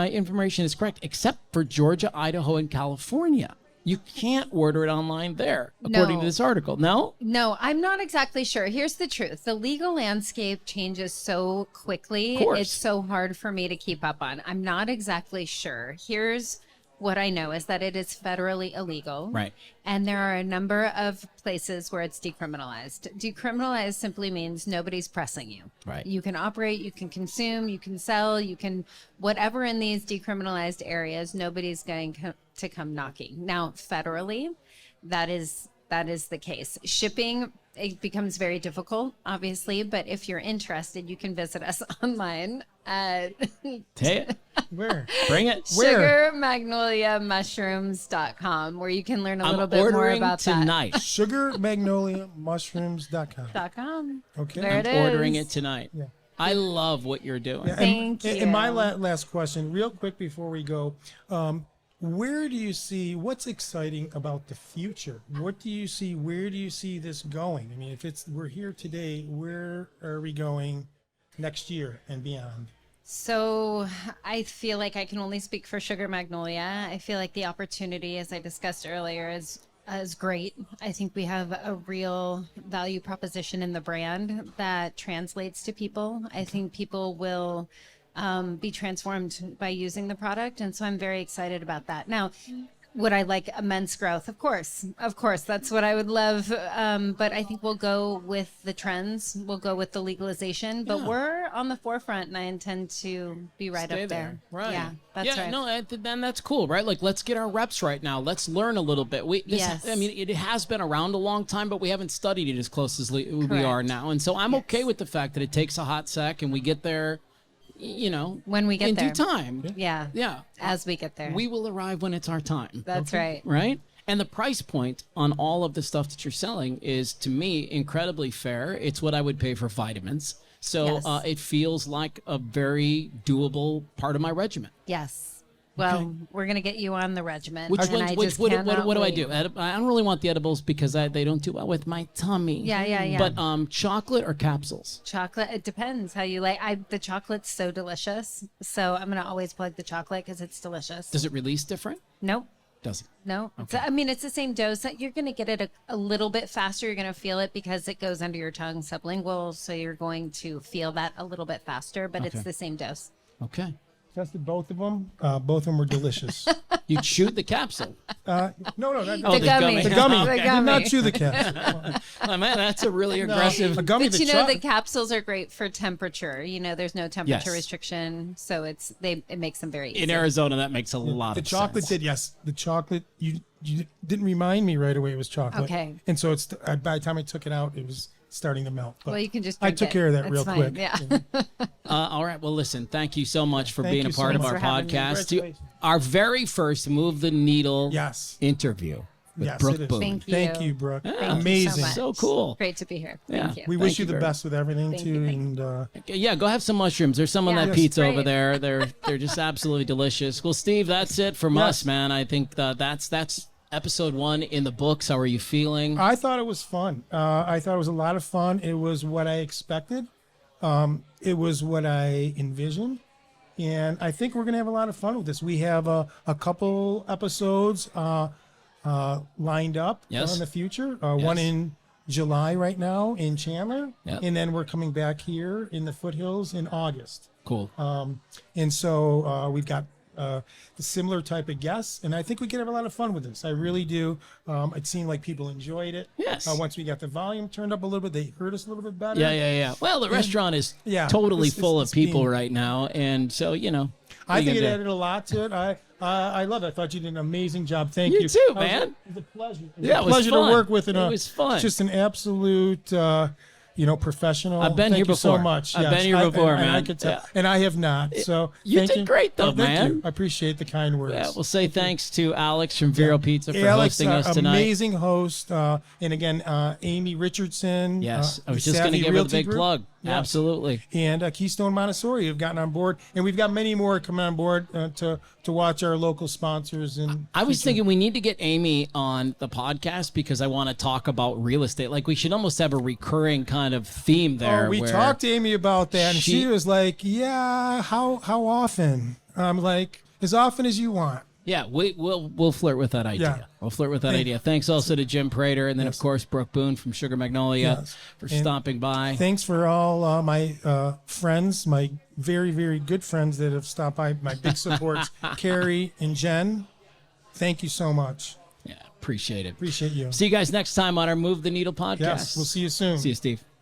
information is correct, except for Georgia, Idaho, and California. You can't order it online there, according to this article. No? No, I'm not exactly sure. Here's the truth. The legal landscape changes so quickly. Of course. It's so hard for me to keep up on. I'm not exactly sure. Here's what I know is that it is federally illegal. Right. And there are a number of places where it's decriminalized. Decriminalized simply means nobody's pressing you. Right. You can operate, you can consume, you can sell, you can, whatever in these decriminalized areas, nobody's going to come knocking. Now, federally, that is the case. Shipping, it becomes very difficult, obviously, but if you're interested, you can visit us online at Where? Bring it. sugarmagnoliamushrooms.com, where you can learn a little bit more ordering about tonight. SugarMagnoliaMushrooms.com. that. Okay. There it I'm is. ordering it tonight. Yeah. I love what you're doing. Yeah, Thank you. And my last question, real quick before we go, where do you see, what's exciting about the future? What do you see? Where do you see this going? I mean, we're here today, where are we going next year and beyond? So I feel like I can only speak for Sugar Magnolia. I feel like the opportunity, as I discussed earlier, is great. I think we have a real value proposition in the brand that translates to people. I think people will be transformed by using the product. And so I'm very excited about that. Now, would I like immense growth? Of course, that's what I would love. But I think we'll go with the trends. We'll go with the legalization, but we're on the forefront and I intend to be right Stay up there. Right. Yeah, that's right. No, then that's cool, right? Like, let's get our reps right now. Let's learn a little bit. Yes. I mean, it has been around a long time, but we haven't studied it as close as we Correct. are now. And so I'm okay with the fact that it takes a hot sec and we get there, you know, When we get in there. due time. Yeah. Yeah. As we get there. We will arrive when it's our time. That's right. Right? And the price point on all of the stuff that you're selling is, to me, incredibly fair. It's what I would pay for vitamins. So Yes. it feels like a very doable part of my regimen. Yes. Well, we're going to get you on the regimen. Which and ones? I What just do cannot I wait. do? I don't really want the edibles because they don't do well with my tummy. Yeah. But chocolate or capsules? Chocolate, it depends how you like. The chocolate's so delicious. So I'm going to always plug the chocolate because it's delicious. Does it release different? Nope. Does it? No. I mean, it's the same dose. You're going to get it a little bit faster. You're going to feel it because it goes under your tongue sublingual. So you're going to feel that a little bit faster, but it's the same dose. Okay. Tested both of them. Both of them were delicious. You chewed the capsule. No, The the gummy. the gummy. The I did gummy. not chew the capsule. Oh, man, that's a really aggressive. A gummy. But you know, the capsules are great for temperature. You know, there's no temperature Yes. restriction. So it makes them very easy. In Arizona, that makes a lot The of chocolate sense. did, yes. The chocolate, you didn't remind me right away it was chocolate. Okay. And so by the time I took it out, it was starting to melt. But Well, you can just I drink took it. care of that It's real fine. quick. Yeah. All right. Well, listen, thank you so much for Thank being you a so part of much our for having me. podcast. Congratulations. Our very first Move the Needle Yes. interview with Yes, Brooke it is. Boone. Thank you. Brooke. Thank you Amazing. so much. So cool. Great to be here. Yeah. Thank you. We wish Thank you you the very best with everything Thank too. you, thank And Yeah, go have some mushrooms. There's some on Yeah. that Yes, pizza great. over there. They're just absolutely delicious. Well, Steve, that's it from Yes. us, man. I think that's episode 1 in the books. How are you feeling? I thought it was fun. I thought it was a lot of fun. It was what I expected. It was what I envisioned. And I think we're going to have a lot of fun with this. We have a couple episodes lined up Yes. in the future. One in July right now in Chandler. Yep. And then we're coming back here in the foothills in August. Cool. And so we've got the similar type of guests, and I think we could have a lot of fun with this. I really do. It seemed like people enjoyed it. Yes. Once we got the volume turned up a little bit, they heard us a little bit better. Yeah. Well, the restaurant is totally full of people right now, and so I think it added a lot to it. I love it. I thought you did an amazing job. Thank you. You too, man. It was a pleasure. It was pleasure fun. to work with. It was fun. Just an absolute, professional. I've been thank here you so before. much. I've been here before, man. I could tell. And I have not. So You thank did great, though, thank man. you. I appreciate the kind words. Yeah, we'll say thanks to Alex from Vero Pizza for Alex, hosting us tonight. amazing host. And again, Amy Richardson. Yes, I was the just going to Savvy give her the Realty big Group. plug. Yes. Absolutely. And Keystone Montessori have gotten on board, and we've got many more coming on board to watch our local sponsors. And I was thinking we need to get Amy on the podcast because I want to talk about real estate. Like we should almost have a recurring kind of theme there. We where talked to Amy about that, and she was like, "Yeah, how often?" I'm like, "As often as you want." Yeah, we'll flirt with that idea. Yeah. We'll flirt with that idea. Thanks also to Jim Prueter, and then of course Brooke Boone from Sugar Magnolia for stopping by. Thanks for all my friends, my very, very good friends that have stopped by. My big supports, Carrie and Jen. Thank you so much. Yeah, appreciate it. Appreciate you. See you guys next time on our Move the Needle podcast. Yes, we'll see you soon. See you, Steve.